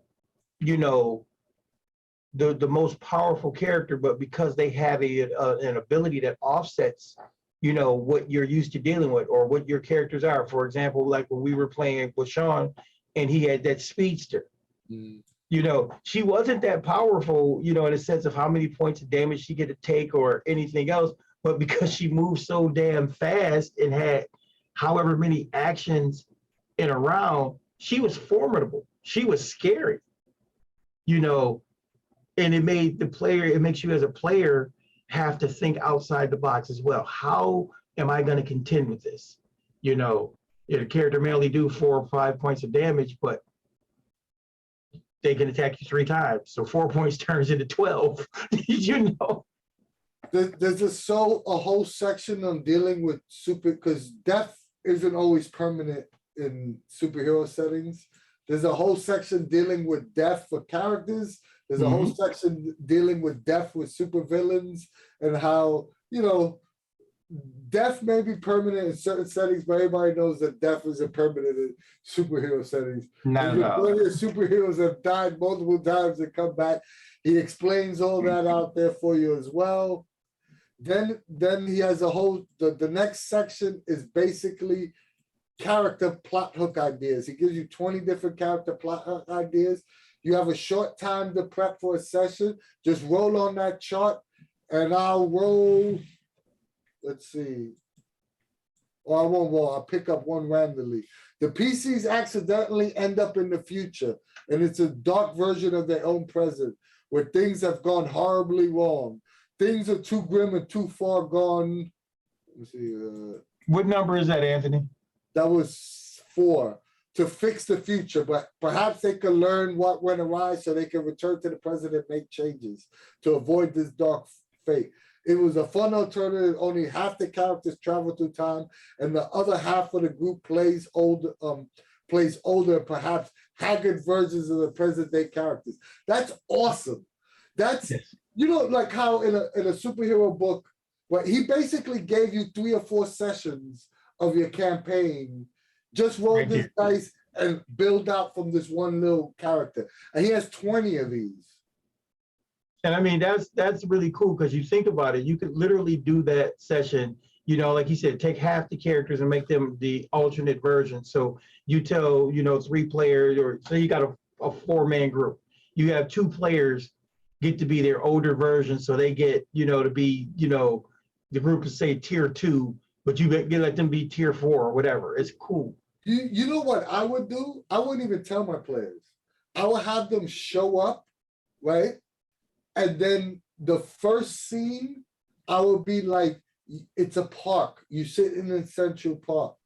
most powerful character, but because they have an ability that offsets, what you're used to dealing with or what your characters are. For example, like when we were playing with Sean and he had that speedster. She wasn't that powerful, in a sense of how many points of damage she get to take or anything else, but because she moved so damn fast and had however many actions in a round, she was formidable. She was scary, and it makes you as a player have to think outside the box as well. How am I going to contend with this? The character may only do 4 or 5 points of damage, but they can attack you 3 times. So 4 points turns into 12, There's just a whole section on dealing with because death isn't always permanent in superhero settings. There's a whole section dealing with death for characters. There's a whole section dealing with death with supervillains and how, death may be permanent in certain settings, but everybody knows that death isn't permanent in superhero settings. Plenty of superheroes have died multiple times and come back. He explains all that out there for you as well. Then he has a whole, the next section is basically character plot hook ideas. He gives you 20 different character plot hook ideas. You have a short time to prep for a session. Just roll on that chart and I'll roll. Let's see. Or I won't roll. I'll pick up one randomly. The PCs accidentally end up in the future, and it's a dark version of their own present where things have gone horribly wrong. Things are too grim and too far gone. Let me see. What number is that, Anthony? That was 4. To fix the future, but perhaps they can learn what went awry so they can return to the present and make changes to avoid this dark fate. It was a fun alternative. Only half the characters travel through time, and the other half of the group plays older, perhaps haggard versions of the present day characters. That's awesome. That's like how in a superhero book, where he basically gave you 3 or 4 sessions of your campaign. Just roll this dice and build out from this one little character. And he has 20 of these. And I mean, that's really cool because you think about it, you could literally do that session, like you said, take half the characters and make them the alternate version. So you tell, 3 players, or say you got a 4-man group. You have 2 players get to be their older version. So they get, to be, the group is say tier 2, but you let them be tier 4 or whatever. It's cool. You know what I would do? I wouldn't even tell my players. I would have them show up, right? And then the first scene, I would be like, it's a park. You sit in the Central Park,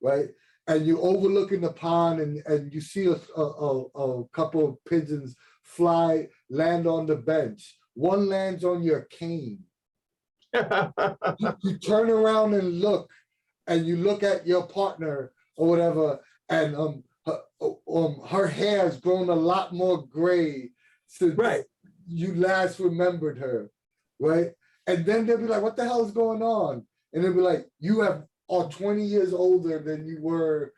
right? And you overlooking the pond and you see a couple of pigeons land on the bench. One lands on your cane. You turn around and look, and you look at your partner or whatever, and her hair's grown a lot more gray since you last remembered her, right? And then they'll be like, what the hell is going on? And they'll be like, you are 20 years older than you were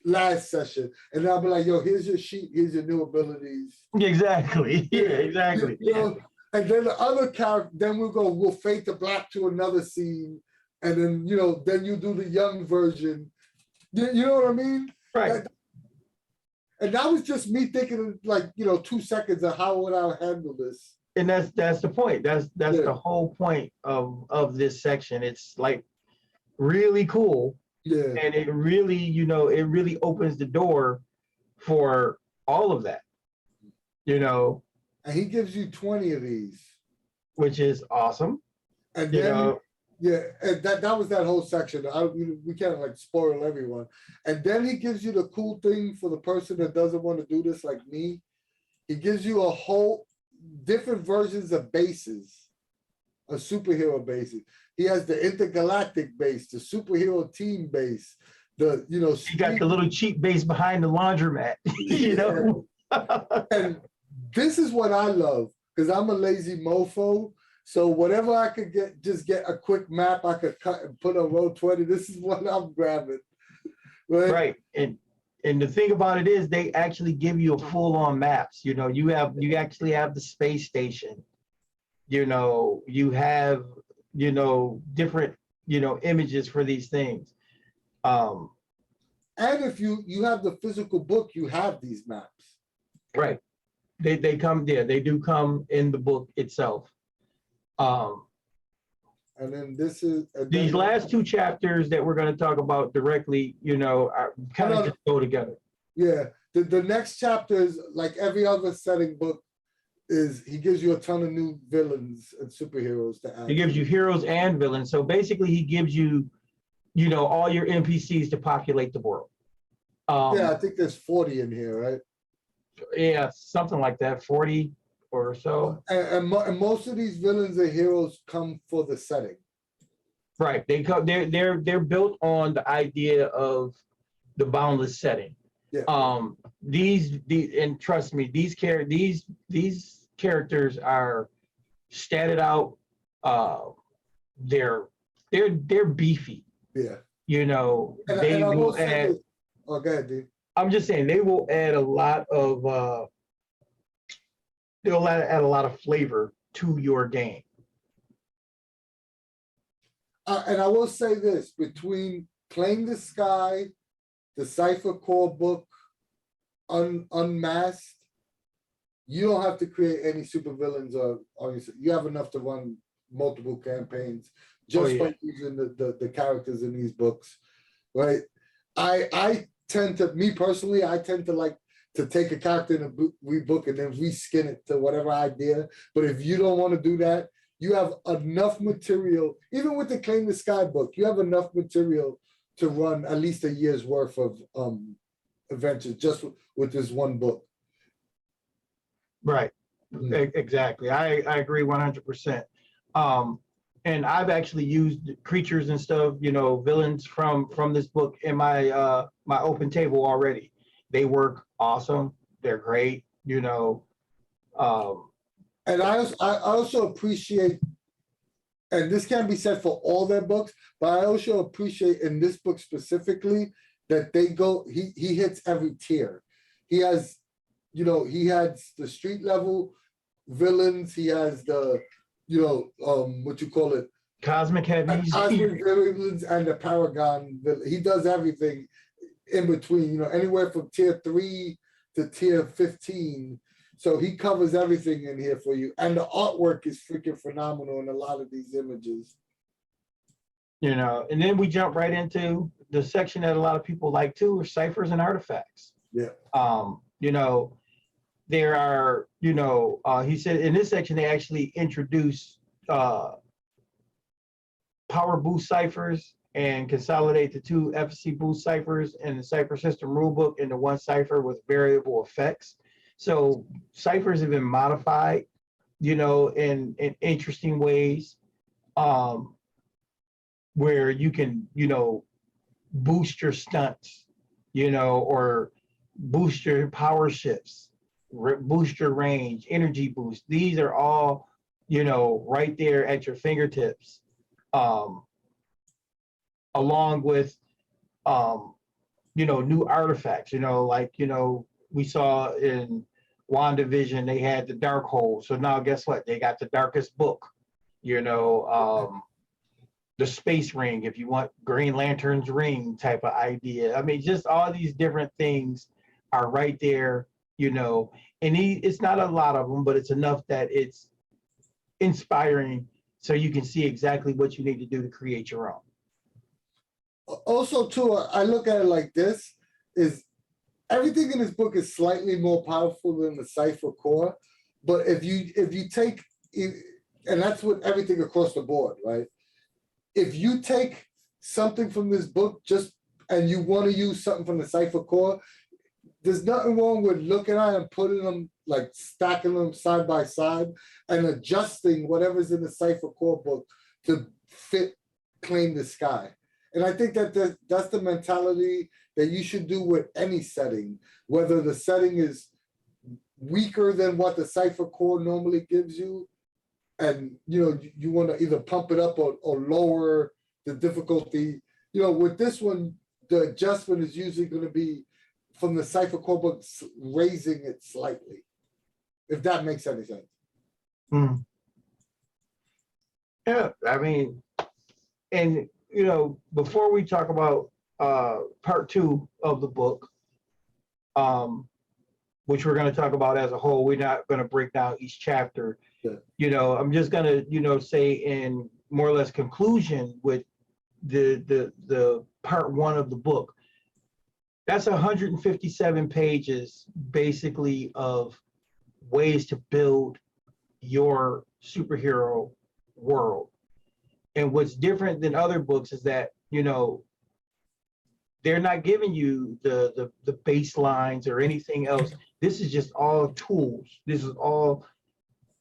last session. And I'll be like, yo, here's your sheet, here's your new abilities. Exactly. Yeah, exactly. You know, and then the other character, then we'll fade to black to another scene. And then, you know, then you do the young version. You know what I mean? Right. And that was just me thinking like, you know, 2 seconds of how would I handle this? And that's the point. That's the whole point of this section. It's like really cool. Yeah. And it really, you know, it really opens the door for all of that, you know. And he gives you 20 of these. Which is awesome. And then, and that was that whole section. We can't like spoil everyone. And then he gives you the cool thing for the person that doesn't want to do this like me. He gives you a whole different versions of bases, a superhero bases. He has the intergalactic base, the superhero team base, the, you know. You got the little cheap base behind the laundromat, you know. And this is what I love, because I'm a lazy mofo. So whatever I could just get a quick map I could cut and put on roll 20. This is what I'm grabbing. Right. And the thing about it is they actually give you a full-on maps. You know, you actually have the space station. You know, you have, you know, different, you know, images for these things. And if you have the physical book, you have these maps. Right. They come there. They do come in the book itself. And then this is these last 2 chapters that we're going to talk about directly, you know, are kind of just go together. Yeah. The next chapter is like every other setting book. Is he gives you a ton of new villains and superheroes to add. He gives you heroes and villains. So basically he gives you, you know, all your NPCs to populate the world. Yeah, I think there's 40 in here, right? Yeah, something like that, 40 or so. And most of these villains and heroes come for the setting. Right. They come. They're built on the idea of the Boundless setting. Yeah. These and trust me, these characters are statted out. They're beefy. Yeah. You know, and they and will add. Oh, go ahead, dude. I'm just saying they will add a lot of. They'll add a lot of flavor to your game. And I will say this: between Claim the Sky, the Cypher core book, Unmasked, you don't have to create any supervillains or you have enough to run multiple campaigns just by using the characters in these books, right? I tend to, me personally, I tend to like to take a character in a rebook and then reskin it to whatever idea. But if you don't want to do that, you have enough material, even with the Claim the Sky book, you have enough material to run at least a year's worth of adventures just with this one book. Right. Exactly. I agree 100%. And I've actually used creatures and stuff, you know, villains from this book in my my open table already. They work awesome. They're great, you know. And I also appreciate, and this can't be said for all their books, but I also appreciate in this book specifically that he hits every tier. He has, you know, he has the street level villains. He has the, you know, what you call it? Cosmic heavies. Cosmic villains and the Paragon. He does everything in between, you know, anywhere from tier 3 to tier 15. So he covers everything in here for you. And the artwork is freaking phenomenal in a lot of these images. You know, and then we jump right into the section that a lot of people like too, are ciphers and artifacts. Yeah. You know, there are, you know, he said in this section, they actually introduce power boost ciphers and consolidate the 2 efficacy boost ciphers in the Cypher System rulebook into one cipher with variable effects. So ciphers have been modified, you know, in interesting ways. where you can, boost your stunts, or boost your power shifts, boost your range, energy boost. These are all, right there at your fingertips, along with, new artifacts, we saw in WandaVision, they had the dark hole. So now guess what? They got the darkest book, the space ring, if you want Green Lantern's ring type of idea. I mean, just all these different things are right there, and it's not a lot of them, but it's enough that it's inspiring so you can see exactly what you need to do to create your own. Also, too, I look at it like this, is everything in this book is slightly more powerful than the Cypher core. But if you take, and that's with everything across the board, right? If you take something from this book and you want to use something from the Cypher core, there's nothing wrong with looking at and putting them, like stacking them side by side and adjusting whatever's in the Cypher core book to fit Claim the Sky. And I think that that's the mentality that you should do with any setting, whether the setting is weaker than what the Cypher core normally gives you, and you want to either pump it up or lower the difficulty. With this one, the adjustment is usually going to be from the Cypher core book, raising it slightly, if that makes any sense. Yeah, I mean, and before we talk about part 2 of the book, which we're going to talk about as a whole, we're not going to break down each chapter. Yeah. I'm just going to, say in more or less conclusion with the part 1 of the book. That's 157 pages basically of ways to build your superhero world. And what's different than other books is that, they're not giving you the baselines or anything else. This is just all tools. This is all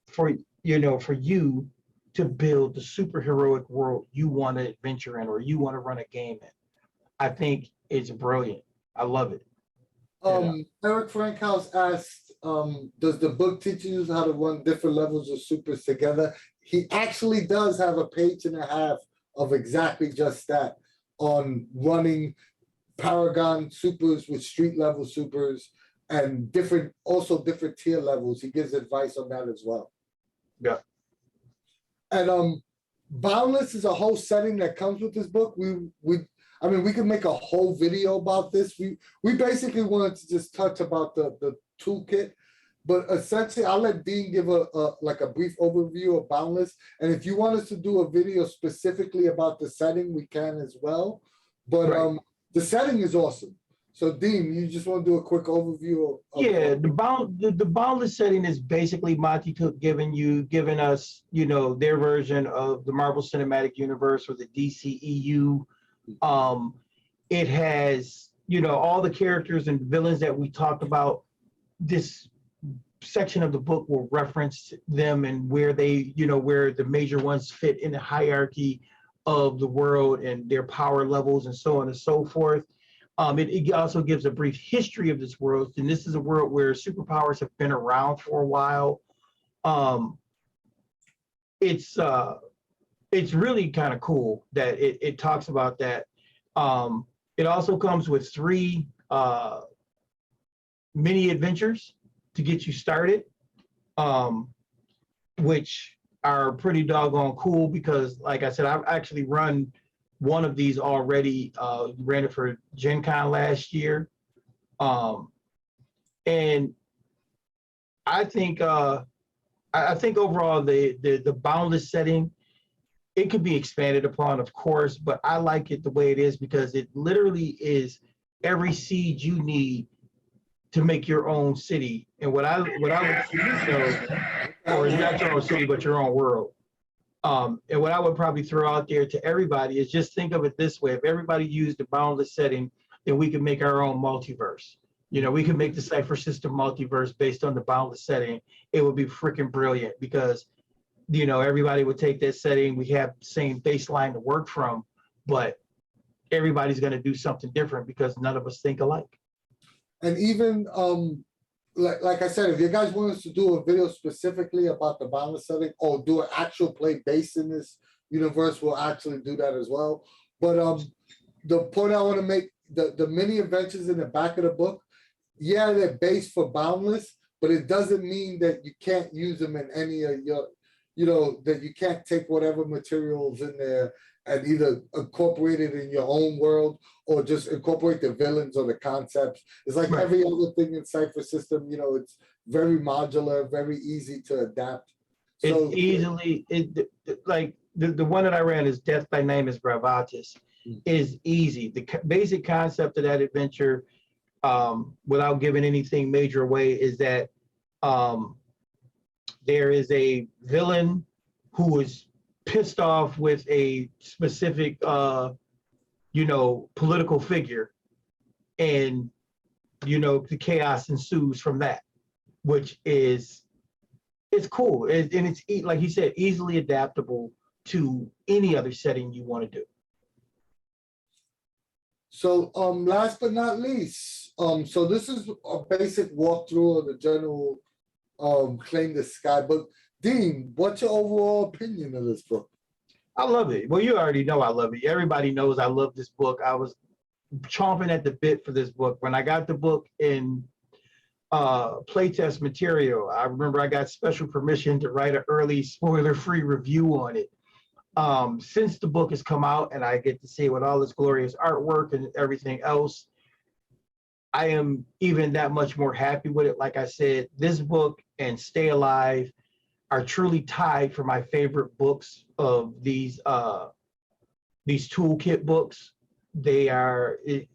for you to build the superheroic world you want to adventure in or you want to run a game in. I think it's brilliant. I love it. Eric Frankhouse asked, does the book teach you how to run different levels of supers together? He actually does have a page and a half of exactly just that, on running Paragon supers with street level supers and different tier levels. He gives advice on that as well. Yeah. And Boundless is a whole setting that comes with this book. We could make a whole video about this. We basically wanted to just touch about the toolkit, but essentially I'll let Dean give a brief overview of Boundless. And if you want us to do a video specifically about the setting, we can as well. But right. The setting is awesome. So Dean, you just want to do a quick overview of the Boundless setting is basically Monte Cook giving us, their version of the Marvel Cinematic Universe or the DCEU. It has, all the characters and villains that we talked about. This section of the book will reference them and where they, where the major ones fit in the hierarchy of the world and their power levels and so on and so forth. It also gives a brief history of this world. And this is a world where superpowers have been around for a while. It's really kind of cool that it talks about that. It also comes with 3 mini adventures to get you started, which are pretty doggone cool because, like I said, I've actually run one of these already. Ran it for Gen Con last year. And I think overall the Boundless setting, it could be expanded upon, of course, but I like it the way it is because it literally is every seed you need to make your own city. And what I would or not your own city, but your own world. And what I would probably throw out there to everybody is just think of it this way. If everybody used the Boundless setting, then we could make our own multiverse. We could make the Cypher System multiverse based on the Boundless setting. It would be freaking brilliant because, everybody would take that setting. We have the same baseline to work from, but everybody's going to do something different because none of us think alike. And even like I said, if you guys want us to do a video specifically about the Boundless setting or do an actual play based in this universe, we'll actually do that as well. But the point I want to make, the mini adventures in the back of the book, yeah, they're based for Boundless, but it doesn't mean that you can't use them in any of your, that you can't take whatever materials in there and either incorporate it in your own world or just incorporate the villains or the concepts. It's like Right. every other thing in Cypher System, it's very modular, very easy to adapt. So It's easily, like the one that I ran is Death by Name is Bravatus, is easy. The basic concept of that adventure, without giving anything major away, is that there is a villain who is pissed off with a specific, political figure, and the chaos ensues from that, which is it's cool, and it's like you said, easily adaptable to any other setting you want to do. So last but not least, so this is a basic walkthrough of the general Claim the Sky book. Dean, what's your overall opinion of this book? I love it. Well, you already know I love it. Everybody knows I love this book. I was chomping at the bit for this book. When I got the book in playtest material, I remember I got special permission to write an early spoiler-free review on it. Since the book has come out and I get to see it with all its glorious artwork and everything else, I am even that much more happy with it. Like I said, this book and Stay Alive are truly tied for my favorite books of these toolkit books. They are, if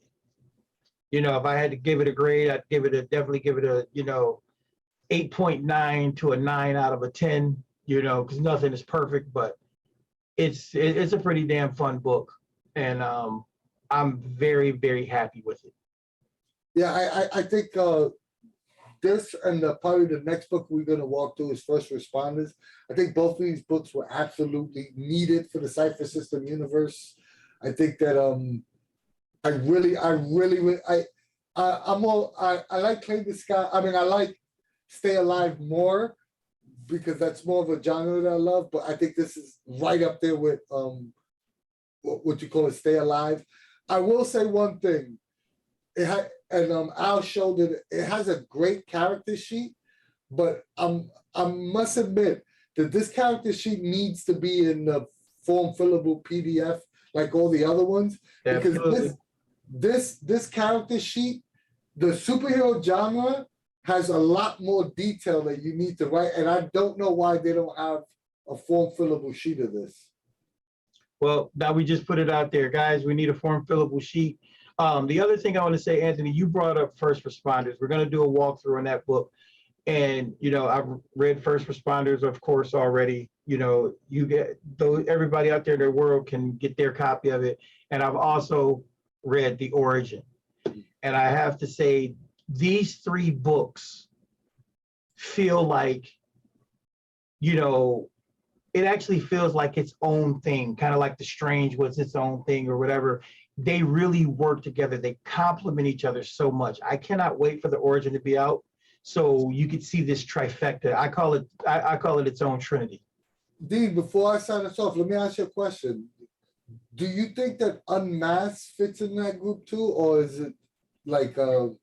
I had to give it a grade, I'd definitely give it a 8.9 to a 9 out of a 10. Because nothing is perfect, but it's a pretty damn fun book, and I'm very, very happy with it. Yeah, I think this and probably the next book we're going to walk through is First Responders. I think both of these books were absolutely needed for the Cypher System universe. I think that I like Claim the Sky. I mean, I like Stay Alive more because that's more of a genre that I love. But I think this is right up there with what you call it, Stay Alive. I will say one thing. Al showed it. It has a great character sheet, but I must admit that this character sheet needs to be in the form fillable PDF like all the other ones. Absolutely. Because this character sheet, the superhero genre has a lot more detail that you need to write, and I don't know why they don't have a form fillable sheet of this. Well, now we just put it out there, guys. We need a form fillable sheet. The other thing I want to say, Anthony, you brought up First Responders. We're going to do a walkthrough on that book. And, I've read First Responders, of course, already. You get those, everybody out there in the world can get their copy of it. And I've also read The Origin. And I have to say, these three books feel like, it actually feels like its own thing, kind of like The Strange was its own thing or whatever. They really work together. They complement each other so much. I cannot wait for The Origin to be out so you could see this trifecta. I call it its own trinity. Dean, before I sign us off, let me ask you a question. Do you think that Unmasked fits in that group too, or is it like do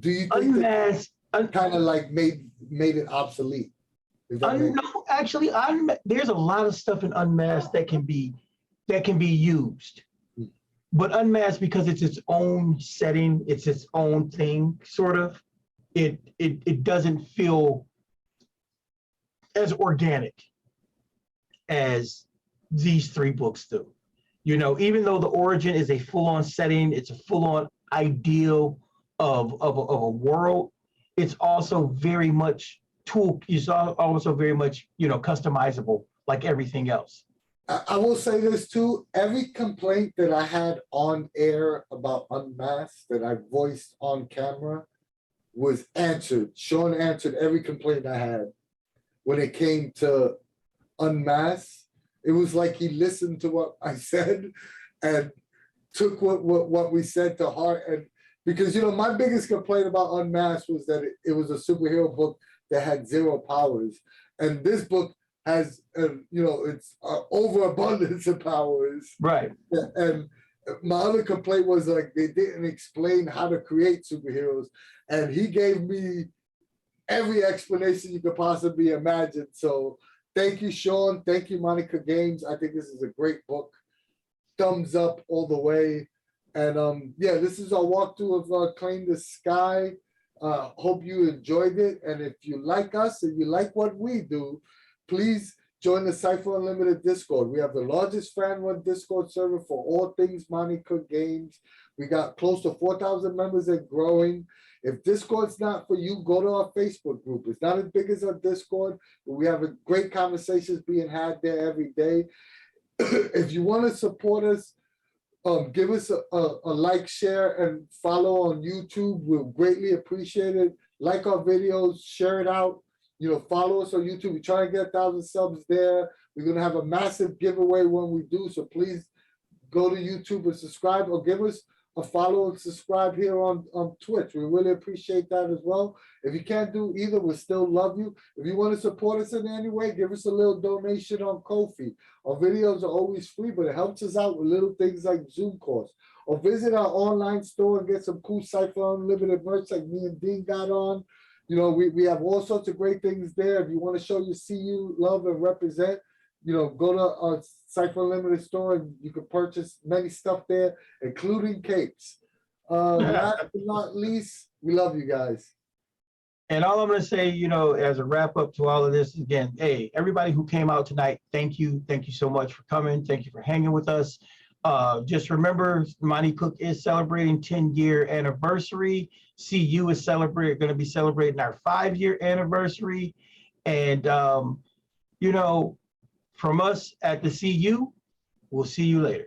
you think Unmasked kind of like made it obsolete? No, actually, there's a lot of stuff in Unmasked that can be used. But Unmasked, because it's its own setting, it's its own thing, sort of, it doesn't feel as organic as these three books do. Even though The Origin is a full-on setting, it's a full-on ideal of a world, it's also very much it's also very much, customizable like everything else. I will say this too. Every complaint that I had on air about Unmasked that I voiced on camera was answered. Sean answered every complaint I had when it came to Unmasked. it was like he listened to what I said and took what we said to heart. And because, you know, my biggest complaint about Unmasked was that it was a superhero book that had 0 powers. And this book has, you know, it's overabundance of powers. Right. And my other complaint was like they didn't explain how to create superheroes. And he gave me every explanation you could possibly imagine. So thank you, Sean. Thank you, Monte Cook Games. I think this is a great book. Thumbs up all the way. And yeah, this is our walkthrough of Claim the Sky. Hope you enjoyed it. And if you like us and you like what we do, please join the Cypher Unlimited Discord. We have the largest fan-run Discord server for all things Monte Cook Games. We got close to 4,000 members and growing. If Discord's not for you, go to our Facebook group. It's not as big as our Discord, but we have great conversations being had there every day. If you want to support us, give us a like, share, and follow on YouTube. We'll greatly appreciate it. Like our videos, share it out. You know, follow us on YouTube. We're trying to get 1,000 subs there. We're going to have a massive giveaway when we do. So please go to YouTube and subscribe, or give us a follow and subscribe here on Twitch. We really appreciate that as well. If you can't do either, we still love you. If you want to support us in any way, give us a little donation on Ko-fi. Our videos are always free, but it helps us out with little things like Zoom calls. Or visit our online store and get some cool Cypher Unlimited merch like me and Dean got on. You know, we have all sorts of great things there. If you want to show your CU love and represent, you know, go to our Cypher Unlimited store and you can purchase many stuff there, including capes. Last but not least, we love you guys. And all I'm going to say, you know, as a wrap up to all of this, again, hey, everybody who came out tonight, thank you. Thank you so much for coming. Thank you for hanging with us. Just remember, Monte Cook is celebrating 10-year anniversary. CU is going to be celebrating our 5-year anniversary. And, you know, from us at the CU, we'll see you later.